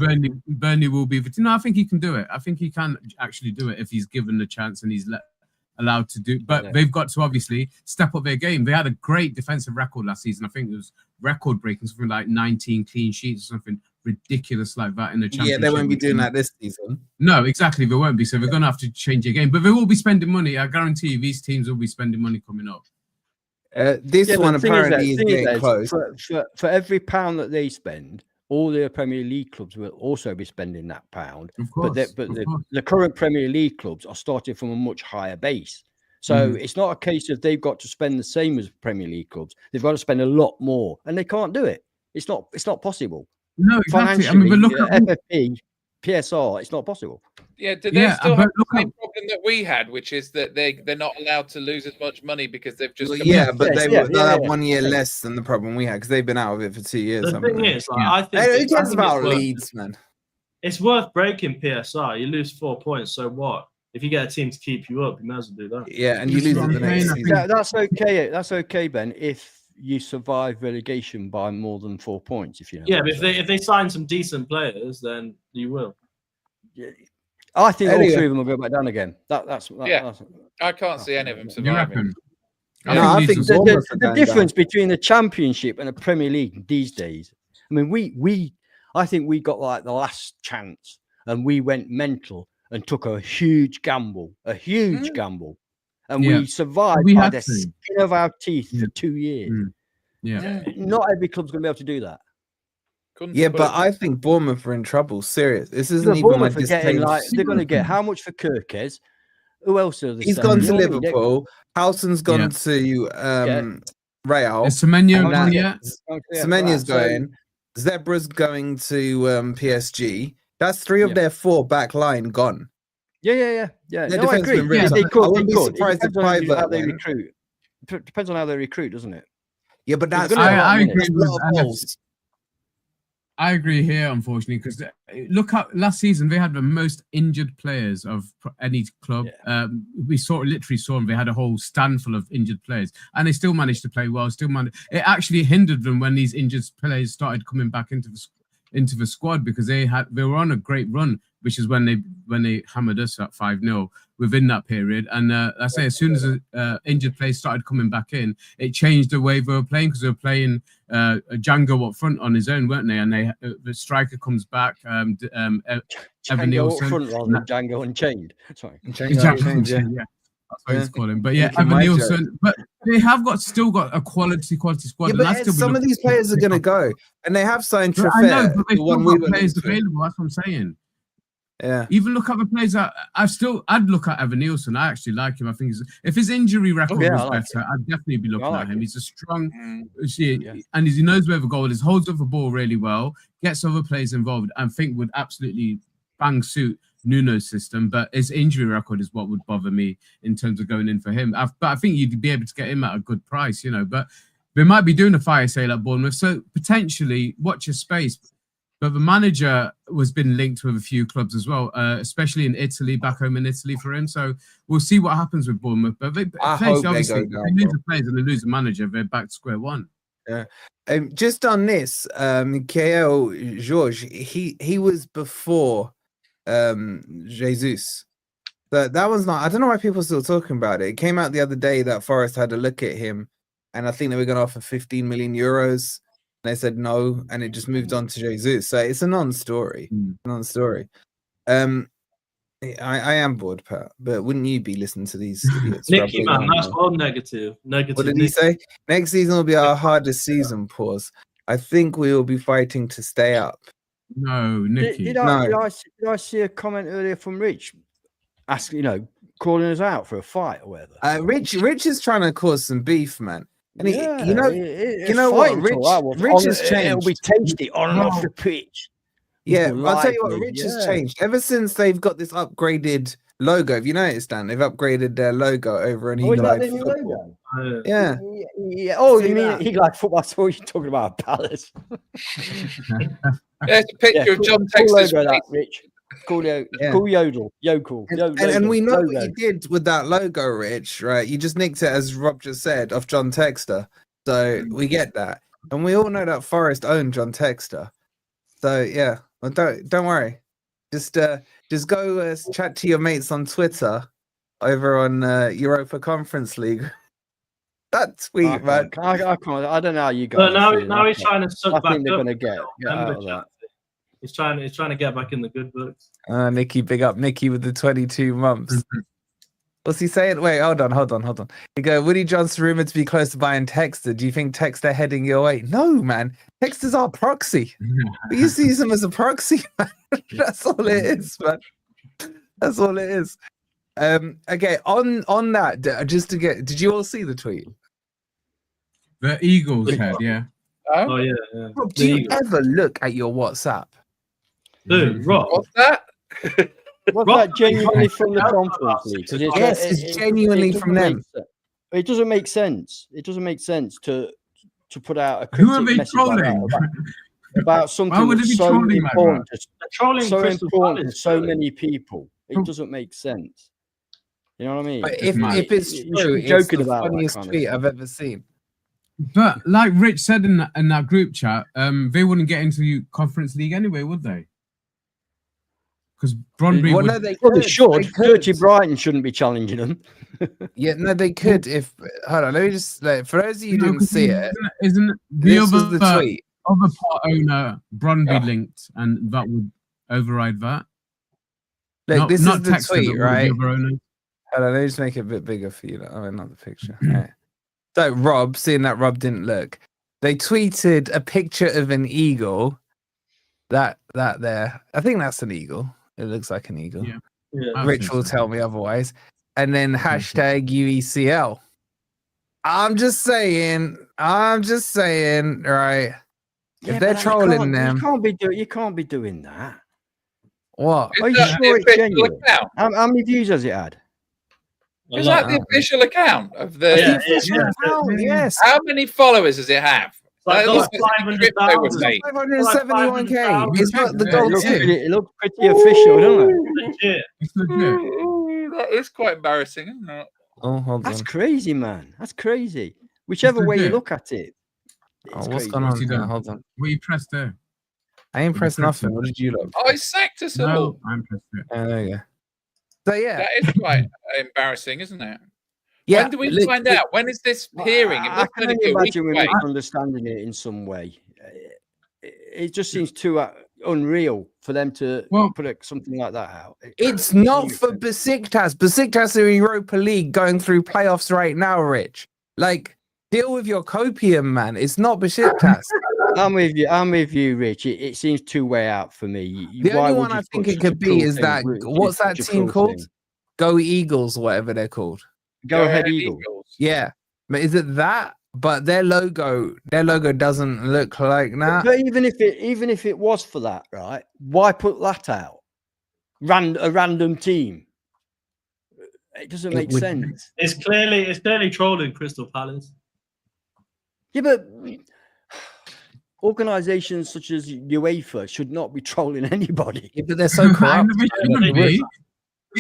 C: Burnley will be, but I think he can do it. I think he can actually do it if he's given the chance and he's allowed to do. But they've got to obviously step up their game. They had a great defensive record last season. I think it was record breaking, something like 19 clean sheets or something ridiculous like that in the championship.
A: Yeah, they won't be doing that this season.
C: No, exactly, they won't be. So they're going to have to change their game, but they will be spending money. I guarantee you, these teams will be spending money coming up.
A: This one apparently is getting close.
B: For every pound that they spend, all the Premier League clubs will also be spending that pound.
C: Of course,
B: but the current Premier League clubs are starting from a much higher base. So it's not a case of they've got to spend the same as Premier League clubs. They've got to spend a lot more, and they can't do it. It's not possible.
C: No, exactly. I mean, but look at
B: FFP, PSR. It's not possible.
D: Yeah, do they still have the same problem that we had, which is that they're not allowed to lose as much money because they've just
A: but they'll have 1 year less than the problem we had because they've been out of it for 2 years.
E: The thing is, I think
A: who cares about Leeds, man?
E: It's worth breaking PSR. You lose 4 points, so what? If you get a team to keep you up, you might as well do that.
A: Yeah, and you lose the next season.
B: That's okay. That's okay, Ben. If you survive relegation by more than 4 points, if you know.
E: Yeah, but if they sign some decent players, then you will.
B: Yeah. I think all 3 of them will go back down again. That's
D: I can't see any of them surviving.
A: I think
B: the difference between the Championship and the Premier League these days. I mean, I think we got like the last chance, and we went mental and took a huge gamble, and we survived by the skin of our teeth for 2 years. Not every club's going to be able to do that.
A: But I think Bournemouth are in trouble. Serious. This isn't even
B: Bournemouth are getting they're going to get how much for Kirkes? Who else are they?
A: He's gone to Liverpool. Housen's gone to Real.
C: Is Semenyo gone yet?
A: Semenyo's going. Zebra's going to PSG. That's 3 of their 4 back line gone.
B: Yeah.
A: Their
B: I agree.
A: Really
B: They could.
A: I wouldn't be surprised if
B: how they recruit. Depends on how they recruit, doesn't it?
A: Yeah, but that's
C: I agree with I agree here, unfortunately, because look at last season, they had the most injured players of any club.
B: Yeah.
C: We literally saw them. They had a whole stand full of injured players, and they still managed to play well. It actually hindered them when these injured players started coming back into the squad because they were on a great run, which is when they hammered us at 5-0 within that period. And I say as soon as injured players started coming back in, it changed the way they were playing because they were playing Django up front on his own, weren't they? And the striker comes back, Evan Nielsen.
B: Up front rather than Django Unchained. Sorry,
A: Django
C: Unchained, yeah. That's what he's calling. But yeah, Evan Nielsen. But they have still got a quality squad.
A: Yeah, but some of these players are going to go, and they have signed Triffitt.
C: I know, but they've still got players available. That's what I'm saying.
A: Yeah.
C: Even look at the players that I'd look at Evan Nielsen. I actually like him. I think if his injury record was better, I'd definitely be looking at him. He's a strong, and he knows where the goal is, holds up the ball really well, gets other players involved, and I think would absolutely bang suit Nuno's system. But his injury record is what would bother me in terms of going in for him. But I think you'd be able to get him at a good price, But they might be doing a fire sale at Bournemouth, so potentially watch your space. But the manager was been linked with a few clubs as well, especially in Italy, back home in Italy for him. So we'll see what happens with Bournemouth. But
A: I hope they go down,
C: they lose the players and they lose the manager, they're back to square one.
A: Yeah. Just on this, Mikael Jorge, he was before Jesus. That was not. I don't know why people are still talking about it. It came out the other day that Forest had a look at him, and I think they were going to offer 15 million euros. They said no, and it just moved on to Jesus. So it's a non-story. Non-story. I am bored, Pat, but wouldn't you be listening to these idiots?
E: Nicky, man, that's all negative. Negative.
A: What did he say? Next season will be our hardest season. Pause. I think we will be fighting to stay up.
C: No, Nicky.
B: Did I see a comment earlier from Rich? Calling us out for a fight or whatever.
A: Rich is trying to cause some beef, man. And you know what? Rich has changed.
B: It'll be tasty on and off the pitch.
A: Yeah, I'll tell you what. Rich has changed ever since they've got this upgraded logo. Have you noticed, Dan? They've upgraded their logo over an Eagle Eye Football. Yeah.
B: Oh, you mean Eagle Eye Football? I thought you were talking about a Palace.
D: There's a picture of John Texter's
B: logo, that, Rich. Cool Yodel.
A: And we know what you did with that logo, Rich, right? You just nicked it, as Rob just said, off John Texter. So we get that. And we all know that Forest owned John Texter. So yeah, well, don't worry. Just go chat to your mates on Twitter over on Europa Conference League. That tweet, man.
B: I can't. I don't know how you guys.
E: But now he's trying to suck back.
B: I think they're going to get out of that.
E: He's trying to get back in the good books.
A: Nicky, big up Nicky with the 22 months. What's he saying? Wait, hold on. He go, Woody Johnson rumored to be close to buying Texter. Do you think Texter heading your way? No, man. Texter's our proxy. You see him as a proxy, man. That's all it is, man. That's all it is. Okay, on that, just to get, did you all see the tweet?
C: The Eagles head, yeah.
E: Oh yeah.
A: Rob, do you ever look at your WhatsApp?
E: Dude, Rob.
D: What's that?
B: Was that genuinely from the conference league?
A: Yes, it's genuinely from them.
B: It doesn't make sense. It doesn't make sense to put out a cryptic message about something that's so important, to so many people. It doesn't make sense. You know what I mean?
A: But if it's true, it's the funniest tweet I've ever seen.
C: But like Rich said in that group chat, they wouldn't get into Conference League anyway, would they? Because Brondby
B: should. Dirty Brighton shouldn't be challenging them.
A: Yeah, no, they could. If hold on, let me just for those of you who didn't see it,
C: isn't the other part owner Brondby linked, and that would override that?
A: Look, this is the
C: Texter,
A: tweet, right?
C: Hold on,
A: let me just make it a bit bigger for you. Oh, not the picture. Right. So Rob, seeing that Rob didn't look, they tweeted a picture of an eagle. That there, I think that's an eagle. It looks like an eagle.
E: Yeah.
A: Rich will tell me otherwise. And then hashtag UECL. I'm just saying, right? If they're trolling them,
B: you can't be doing that.
A: What?
B: Are you sure it's genuine? How many views has it had?
D: Is that the official account of the?
A: Yes.
D: How many followers does it have?
E: Like
A: 571k. It's not the goal too.
B: It looks pretty official, doesn't
E: it?
C: It's legit.
D: That is quite embarrassing, isn't it?
A: Oh, hold on.
B: That's crazy, man. That's crazy. Whichever way you look at it.
A: What's going on? Hold on.
C: What you pressed there?
A: I ain't pressed nothing. What did you look?
D: Oh, he sacked us all.
C: No, I'm pressed it.
A: There you go. So yeah,
D: that is quite embarrassing, isn't it?
A: Yeah.
D: When do we find out? When is this hearing?
B: I can only imagine we're misunderstanding it in some way. It just seems too unreal for them to put something like that out.
A: It's not for Besiktas. Besiktas are in Europa League going through playoffs right now, Rich. Like, deal with your copium, man. It's not Besiktas.
B: I'm with you, Rich. It seems too way out for me.
A: The only one I think it could be is that, what's that team called? Go Eagles, whatever they're called.
B: Go ahead, Eagles.
A: Yeah, but is it that? But their logo doesn't look like that.
B: But even if it was for that, right? Why put that out? A random team. It doesn't make sense.
E: It's clearly trolling Crystal Palace.
B: Yeah, but organisations such as UEFA should not be trolling anybody.
A: Yeah, but they're so corrupt.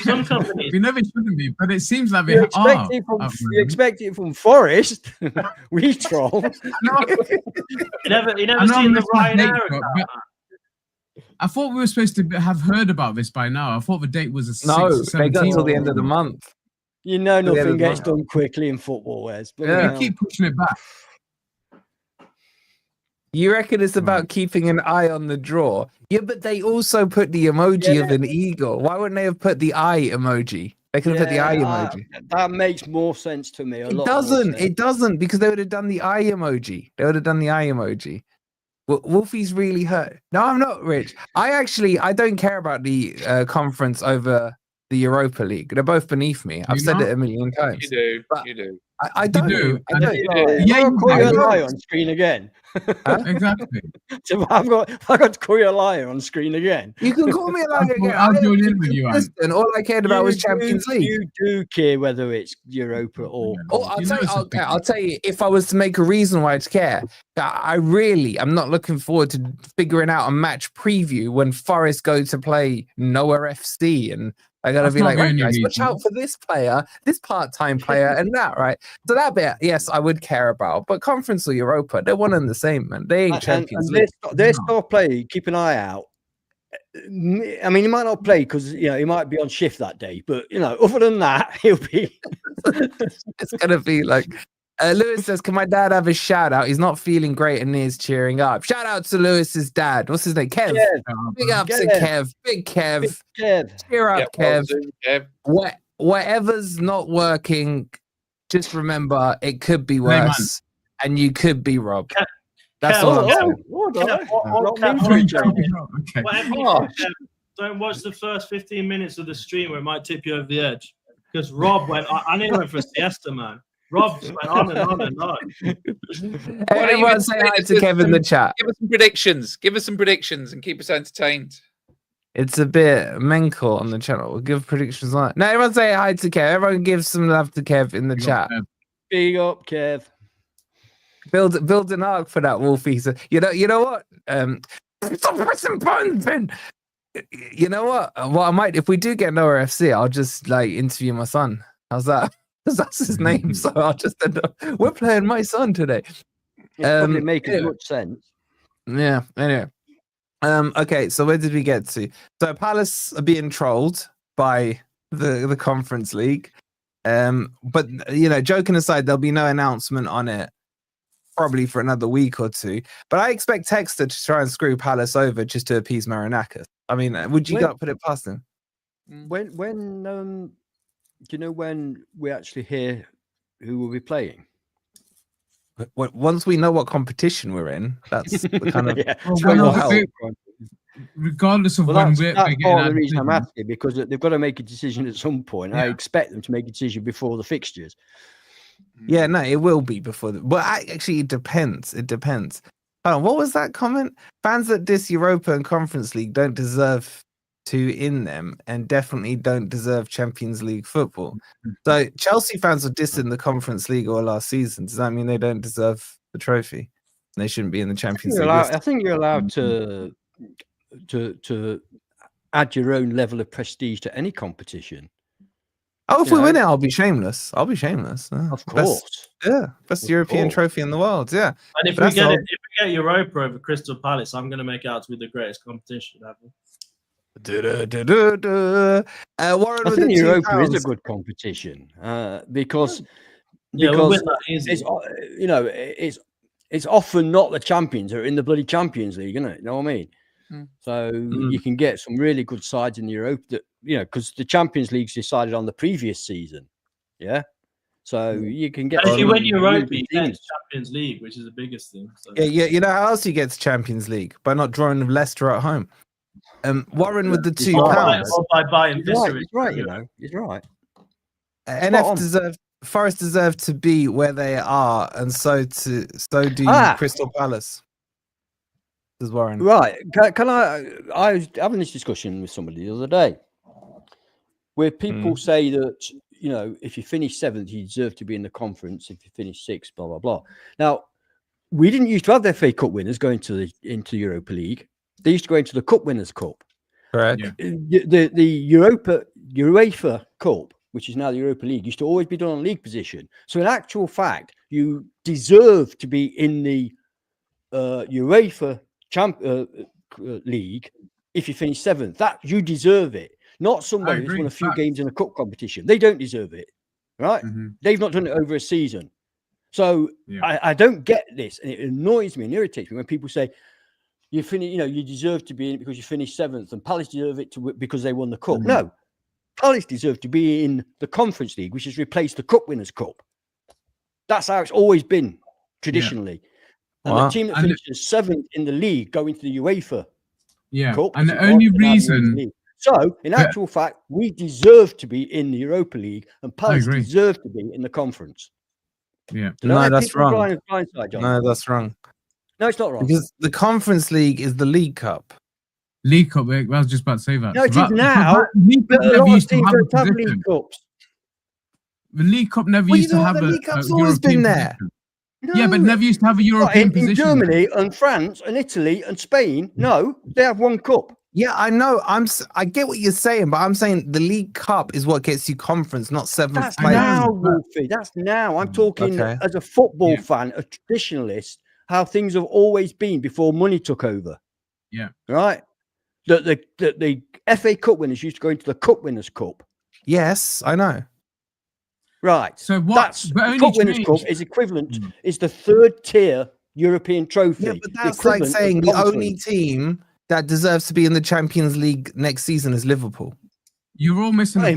E: Some companies.
C: We never shouldn't be, but it seems like
B: You
C: we
B: expect,
C: are.
B: you expect it from Forest. We troll.
E: You never seen the Ryan Eric.
C: I thought we were supposed to have heard about this by now. I thought the date was a 6th
A: No,
C: or 17th.
A: they got till the end of the month.
B: You know,
A: Till the end
B: nothing
A: of the
B: gets
A: month.
B: done quickly in football, Wes.
A: Yeah.
C: You keep pushing it back.
A: You reckon it's about keeping an eye on the draw? Yeah, but they also put the emoji of an eagle. Why wouldn't they have put the eye emoji? They could have put the eye emoji.
B: That makes more sense to me.
A: It doesn't, because they would have done the eye emoji. They would have done the eye emoji. Wolfie's really hurt. No, I'm not, Rich. I don't care about the conference over the Europa League. They're both beneath me. I've said it a million times.
D: You do.
A: But
D: You do.
A: I don't.
C: do.
A: I don't.
C: Yeah,
B: I've got your lie on screen again.
C: Exactly.
B: So I've got to call you a liar on screen again.
A: You can call me a liar again.
C: I'll join in with you, Anne.
A: All I cared about was Champions League.
B: You do care whether it's Europa or.
A: Oh, I'll tell you, if I was to make a reason why I'd care, I'm not looking forward to figuring out a match preview when Forest go to play Noah FC, and I gotta be like, right, guys, watch out for this player, this part-time player, and that, right? So that bit, yes, I would care about, but Conference or Europa, they're one and the same, man. They ain't Champions League.
B: Their star player, keep an eye out. I mean, he might not play because he might be on shift that day, but other than that, he'll be.
A: It's gonna be like. Lewis says, "Can my dad have a shout out? He's not feeling great and needs cheering up." Shout out to Lewis's dad. What's his name? Kev. Big up to Kev. Big Kev.
B: Big Kev.
A: Cheer up,
D: Well
A: Kev.
D: done, Kev.
A: Whatever's not working, just remember it could be worse, and you could be Rob. That's all I'm saying.
E: Don't watch the first 15 minutes of the stream where it might tip you over the edge. Because Rob I nearly went for a siesta, man. Rob just went on and on and on.
A: Everyone say hi to Kev in the chat.
D: Give us some predictions. Give us some predictions and keep us entertained.
A: It's a bit mental on the channel. We'll give predictions on it. No, everyone say hi to Kev. Everyone give some love to Kev in the chat.
B: Big up, Kev.
A: Build an arc for that, Wolfie. So, you know what? Stop pressing buttons, Ben. You know what? Well, I might, if we do get Noah FC, I'll just interview my son. How's that? Because that's his name. So I'll just end up, we're playing my son today.
B: It probably makes good sense.
A: Yeah. Anyway. Okay, so where did we get to? So Palace are being trolled by the Conference League. But joking aside, there'll be no announcement on it probably for another week or two. But I expect Texter to try and screw Palace over just to appease Marinakis. I mean, would you not put it past him?
B: When do you know when we actually hear who will be playing?
A: Once we know what competition we're in, that's the kind of
C: regardless of when
B: that's
C: we're
B: part
C: getting
B: of the reason I'm asking, because they've got to make a decision at some point. I expect them to make a decision before the fixtures.
A: Yeah, no, it will be before. But actually, it depends. It depends. What was that comment? Fans that diss Europa and Conference League don't deserve to in them, and definitely don't deserve Champions League football. So Chelsea fans were dissing the Conference League all last season. Does that mean they don't deserve the trophy? They shouldn't be in the Champions League.
B: I think you're allowed to add your own level of prestige to any competition.
A: Oh, if we win it, I'll be shameless. I'll be shameless.
B: Of course.
A: Best European trophy in the world. Yeah.
E: And if we get Europa over Crystal Palace, I'm going to make it out to be the greatest competition ever.
A: Warren,
B: I think Europa is a good competition because it's often not the champions who are in the bloody Champions League, isn't it? You know what I mean? So you can get some really good sides in Europe that because the Champions League's decided on the previous season, So you can get.
E: And if you win Europa, you get Champions League, which is the biggest thing. So.
A: Yeah. You know how else you get to Champions League? By not drawing with Leicester at home. Warren with the £2.
E: Or by buying
B: He's right. He's right.
A: Forest deserve to be where they are, and so do Crystal Palace. This is Warren.
B: Right. Can I was having this discussion with somebody the other day where people say that, if you finish 7th, you deserve to be in the conference. If you finish 6th, blah, blah, blah. Now, we didn't used to have the FA Cup winners going into Europa League. They used to go into the Cup Winners' Cup.
A: Correct.
C: Yeah.
B: The UEFA Cup, which is now the Europa League, used to always be done on league position. So in actual fact, you deserve to be in the UEFA League if you finish 7th. That you deserve it. Not somebody who's won a few games in a cup competition. They don't deserve it, right? They've not done it over a season. So I don't get this, and it annoys me and irritates me when people say you finish, you deserve to be in it because you finished 7th, and Palace deserve it because they won the cup. No, Palace deserve to be in the Conference League, which has replaced the Cup Winners' Cup. That's how it's always been traditionally. And the team that finishes 7th in the league go into the UEFA Cup.
C: And the only reason.
B: So, in actual fact, we deserve to be in the Europa League, and Palace deserve to be in the Conference.
A: Yeah. No, that's wrong. No, that's wrong.
B: No, it's not wrong.
A: Because the Conference League is the League Cup.
C: League Cup, I was just about to say that.
B: No, it is now. The
C: League Cup never used to have a
A: League Cup's always been there.
C: No. Yeah, but never used to have a European position.
B: In Germany and France and Italy and Spain, no, they have one cup.
A: Yeah, I know. I get what you're saying, but I'm saying the League Cup is what gets you Conference, not 7th place.
B: That's now, Wolfie. That's now. I'm talking as a football fan, a traditionalist, how things have always been before money took over.
C: Yeah.
B: Right? The FA Cup winners used to go into the Cup Winners' Cup.
A: Yes, I know.
B: Right.
C: So
B: the Cup Winners' Cup is equivalent, is the 3rd tier European trophy.
A: Yeah, but that's like saying the only team that deserves to be in the Champions League next season is Liverpool.
C: You're all missing the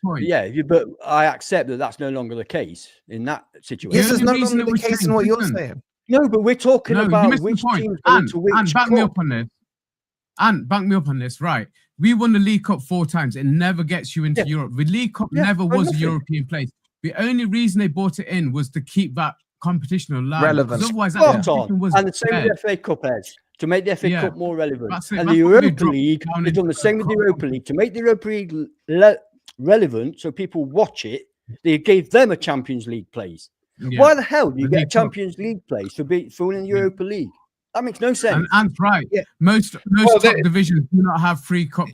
C: point.
B: Yeah, but I accept that that's no longer the case in that situation.
A: Yes, it's no longer the case in what you're saying.
B: No, but we're talking about which teams go to which
C: and back me up on this. And back me up on this, right? We won the League Cup 4 times. It never gets you into Europe. The League Cup never was a European place. The only reason they brought it in was to keep that competition alive.
A: Relevant.
C: Otherwise,
B: and the same with the FA Cup heads to make the FA Cup more relevant. And the Europa League has done the same with the Europa League to make the Europa League relevant, so people watch it. They gave them a Champions League place. Yeah. Why the hell do you get a Champions League place for winning the Europa League? That makes no sense.
C: And right. Yeah. Most top divisions do not have free cup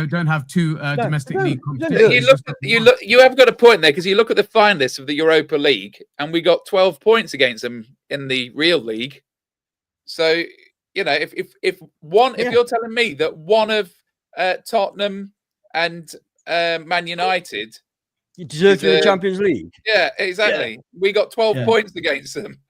C: don't have 2 domestic league competitions.
D: You have got a point there, because you look at the finalists of the Europa League, and we got 12 points against them in the real league. So if you're telling me that one of Tottenham and Man United,
B: you deserve to win the Champions League.
D: Yeah, exactly. Yeah. We got 12 points against them.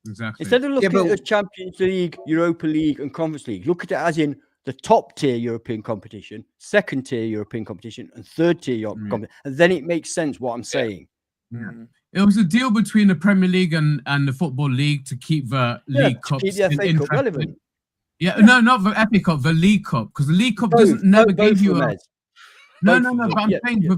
C: Exactly.
B: Instead of looking at the Champions League, Europa League, and Conference League, look at it as in the top tier European competition, 2nd tier European competition, and 3rd tier competition, and then it makes sense what I'm saying.
C: Yeah. It was a deal between the Premier League and the Football League to keep the League Cup
B: relevant.
C: Yeah, no, not the FA Cup, the League Cup, because the League Cup never gave you a. No, but I'm saying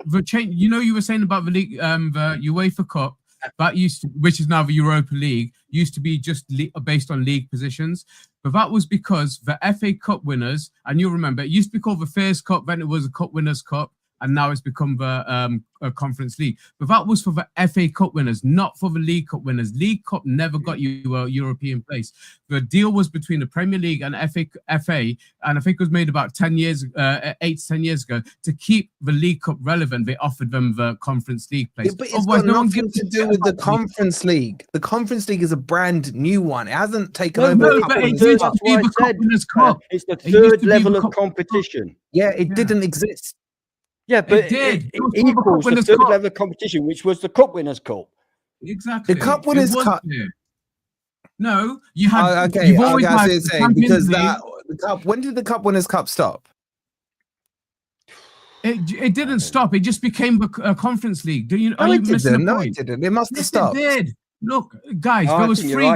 C: the change. You were saying about the league, the UEFA Cup. That used to, which is now the Europa League, used to be just based on league positions. But that was because the FA Cup winners, and you'll remember, it used to be called the First Cup, then it was a Cup Winners' Cup, and now it's become the Conference League. But that was for the FA Cup winners, not for the League Cup winners. League Cup never got you a European place. The deal was between the Premier League and FA, and I think it was made about 8 to 10 years ago, to keep the League Cup relevant. They offered them the Conference League place.
A: Yeah, but it's got nothing to do with the Conference League. The Conference League is a brand new one. It hasn't taken over.
B: No, but it used to be the Cup Winners' Cup. It's the 3rd level of competition.
A: Yeah, it didn't exist.
B: Yeah, but it equals the 3rd level of competition, which was the Cup Winners' Cup.
C: Exactly.
A: The Cup Winners' Cup.
C: No, you had.
A: You've always had because the Cup. When did the Cup Winners' Cup stop?
C: It didn't stop. It just became a Conference League. Do you?
A: No, it didn't. No, it didn't. It must have stopped.
C: It did. Look, guys, there was free.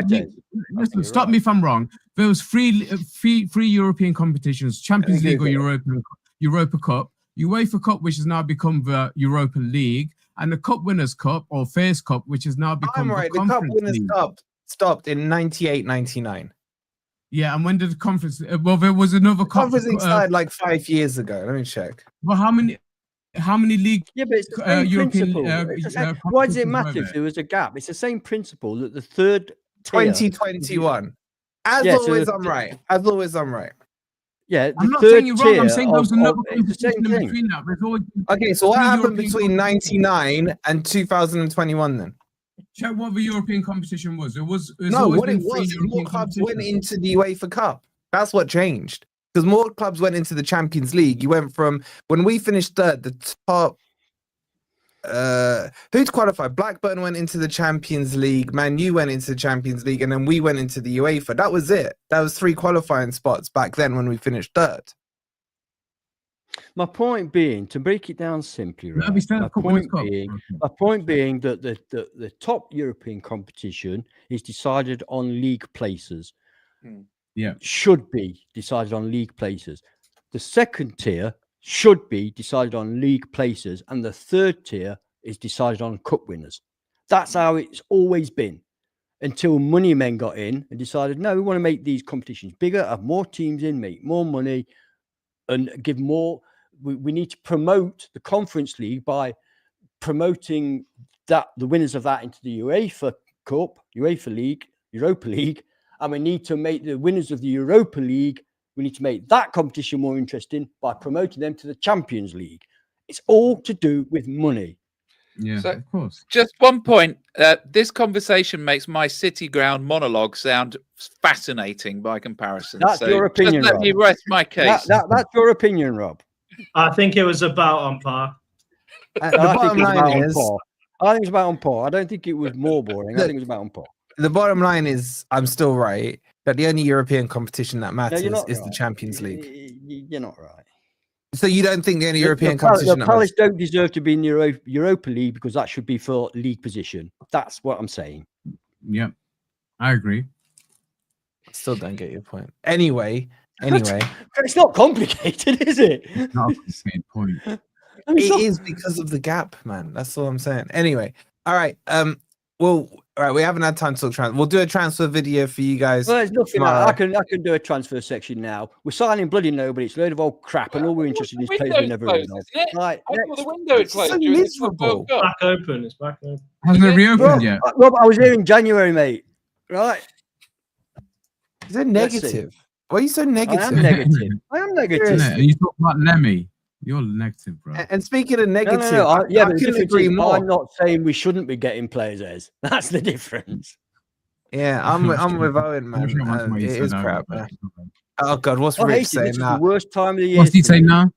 C: Listen, stop me if I'm wrong. There was free European competitions: Champions League or Europa Cup. UEFA Cup, which has now become the Europa League, and the Cup Winners' Cup or First Cup, which has now become the Conference
A: Cup Winners'
C: League.
A: Cup stopped in 98-99.
C: Yeah, and when did the conference? Well, there was another
A: Conference League started like 5 years ago. Let me check.
C: Well, how many league?
B: Yeah, but it's the same principle. Why does it matter if there was a gap? It's the same principle that the 3rd
A: 2021. As always, I'm right. As always, I'm right.
B: Yeah,
C: I'm not saying you're wrong. I'm saying there was another competition in between that.
A: Okay, so what happened between 99 and 2021 then?
C: Check what the European competition was. It was
A: No, what it was, more clubs went into the UEFA Cup. That's what changed. Because more clubs went into the Champions League. You went from, when we finished third, the top, who'd qualified? Blackburn went into the Champions League, Man U went into the Champions League, and then we went into the UEFA. That was it. That was 3 qualifying spots back then when we finished third.
B: My point being, to break it down simply, right? My point being that the top European competition is decided on league places.
C: Yeah,
B: should be decided on league places. The second tier should be decided on league places, and the third tier is decided on cup winners. That's how it's always been, until money men got in and decided, no, we want to make these competitions bigger, have more teams in, make more money, and give more. We need to promote the Conference League by promoting that the winners of that into the UEFA Cup, UEFA League, Europa League, and we need to make the winners of the Europa League, we need to make that competition more interesting by promoting them to the Champions League. It's all to do with money.
C: Yeah,
D: so,
C: of course.
D: Just one point. This conversation makes my City Ground monologue sound fascinating by comparison.
B: That's your opinion,
D: just let
B: Rob.
D: me rest my case.
B: That's your opinion, Rob.
E: I think it was about on par.
B: I think it's about on par. I don't think it was more boring. I think it was about on par.
A: The bottom line is, I'm still right, that the only European competition that matters is
B: right.
A: the Champions League.
B: You're not right.
A: So you don't think the only European competition
B: the Palace don't deserve to be in Europa League because that should be for league position. That's what I'm saying.
C: Yeah, I agree.
A: Still don't get your point. Anyway,
B: it's not complicated, is it?
C: It's not the same point.
A: It is because of the gap, man. That's all I'm saying. Anyway, all right. Well, all right. We haven't had time to talk transfer. We'll do a transfer video for you guys.
B: Well, there's nothing. I can do a transfer section now. We're signing bloody nobody. It's a load of old crap, and all we're interested in is players we never heard of.
D: Right, the window is closed.
A: So miserable.
E: It's back open. It's back open.
C: Hasn't it reopened yet?
B: Rob, I was here in January, mate. Right?
A: Is it negative? Why are you so negative?
B: I am negative. I am negative.
C: You talk about Lemmy. You're negative, bro.
A: And speaking of negative,
B: but the difference
A: agree
B: is
A: more.
B: I'm not saying we shouldn't be getting players as. That's the difference.
A: Yeah, I'm with Owen, man. It is crap, man. Oh God, what's Rich saying
B: this
A: now?
B: Is the worst time of the year.
C: What's he saying now?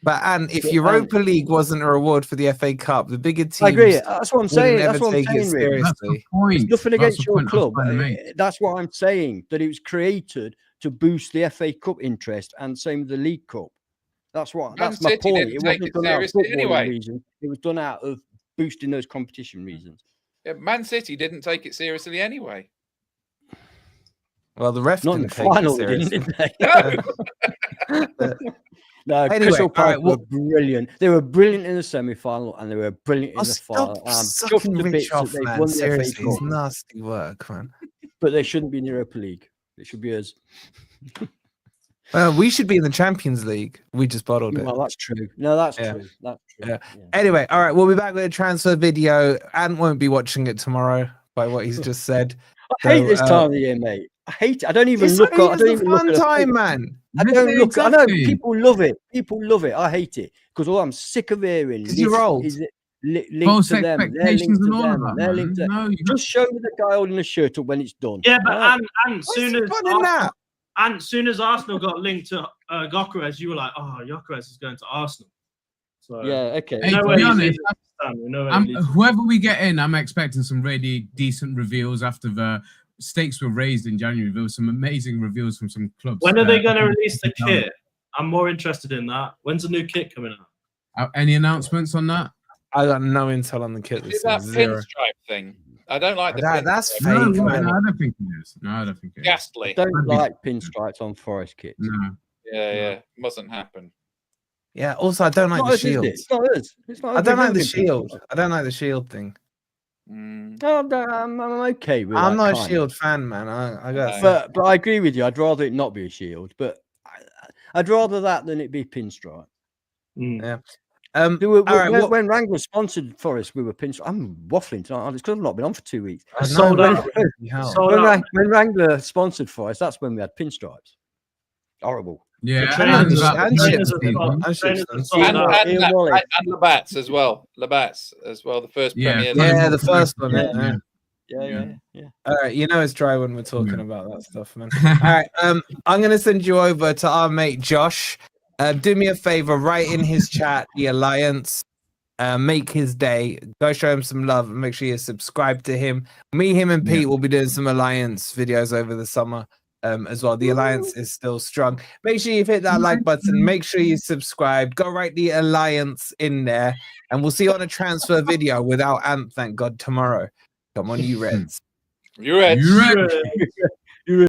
A: But if Europa League wasn't a reward for the FA Cup, the bigger teams.
B: I agree. That's what I'm saying.
A: That's
B: what I'm saying, Rick.
C: That's the point.
B: It's nothing against your club. That's what I'm saying. That it was created to boost the FA Cup interest, and same with the League Cup. That's my point. It wasn't done out of footballing reasons. It was done out of boosting those competition reasons.
D: Yeah, Man City didn't take it seriously anyway.
A: Well, the refs
B: Not
A: didn't
B: in the final,
A: take it seriously.
B: didn't they? No,
A: Anyway,
B: Crystal Palace
A: were
B: brilliant. They were brilliant in the semi-final, and they were brilliant in the final.
A: Sucking Rich off, man. Seriously, it's nasty work, man.
B: But they shouldn't be in the Europa League. It should be us.
A: Well, we should be in the Champions League. We just bottled it.
B: Well, that's true. No, that's true. That's true.
A: Yeah. Anyway, all right, we'll be back with a transfer video. Ant won't be watching it tomorrow by what he's just said.
B: I hate this time of the year, mate. I hate it. I don't even look at. I don't even look at
A: time, man.
B: I don't look. I know people love it. People love it. I hate it because I'm sick of hearing.
A: You're old.
B: Is it linked to them? They're linked to them. They're linked to.
C: No,
B: just show me the guy holding the shirt up when it's done.
E: Yeah, but and soon as Arsenal got linked to Gyökeres, you were like, "Oh, Gyökeres is going to Arsenal." So
B: yeah, okay.
C: Hey, to be honest, whoever we get in, I'm expecting some really decent reveals after the stakes were raised in January. There were some amazing reveals from some clubs.
E: When are they going to release the kit? I'm more interested in that. When's the new kit coming out?
C: Any announcements on that?
A: I got no intel on the kit.
D: Is that pinstripe thing? I don't like the
A: that's fake.
C: No, I don't think it is. No, I don't think it is.
D: Ghastly.
B: I don't like pinstripes on Forest kits.
C: No.
D: Yeah. Mustn't happen.
A: Yeah. Also, I don't like the shield.
B: It's not us.
A: I don't like the shield. I don't like the shield thing.
B: No, I'm okay with.
A: I'm not a shield fan, man. I got.
B: But I agree with you. I'd rather it not be a shield, but I'd rather that than it be pinstripe.
A: Yeah.
B: When Wrangler sponsored Forest, we were pinch. I'm waffling tonight. It's because I've not been on for 2 weeks. When Wrangler sponsored Forest, that's when we had pinstripes. Horrible.
C: Yeah,
D: and Labatt's as well. Labatt's as well. The first Premier.
A: Yeah, the first one.
B: Yeah.
A: All right, it's dry when we're talking about that stuff, man. All right, I'm gonna send you over to our mate Josh. Do me a favor, write in his chat the Alliance. Make his day. Go show him some love and make sure you subscribe to him. Me, him, and Pete will be doing some Alliance videos over the summer as well. The Alliance is still strong. Make sure you've hit that like button. Make sure you subscribe. Go write the Alliance in there, and we'll see you on a transfer video without Ant, thank God, tomorrow. Come on, you Reds.
D: You Reds.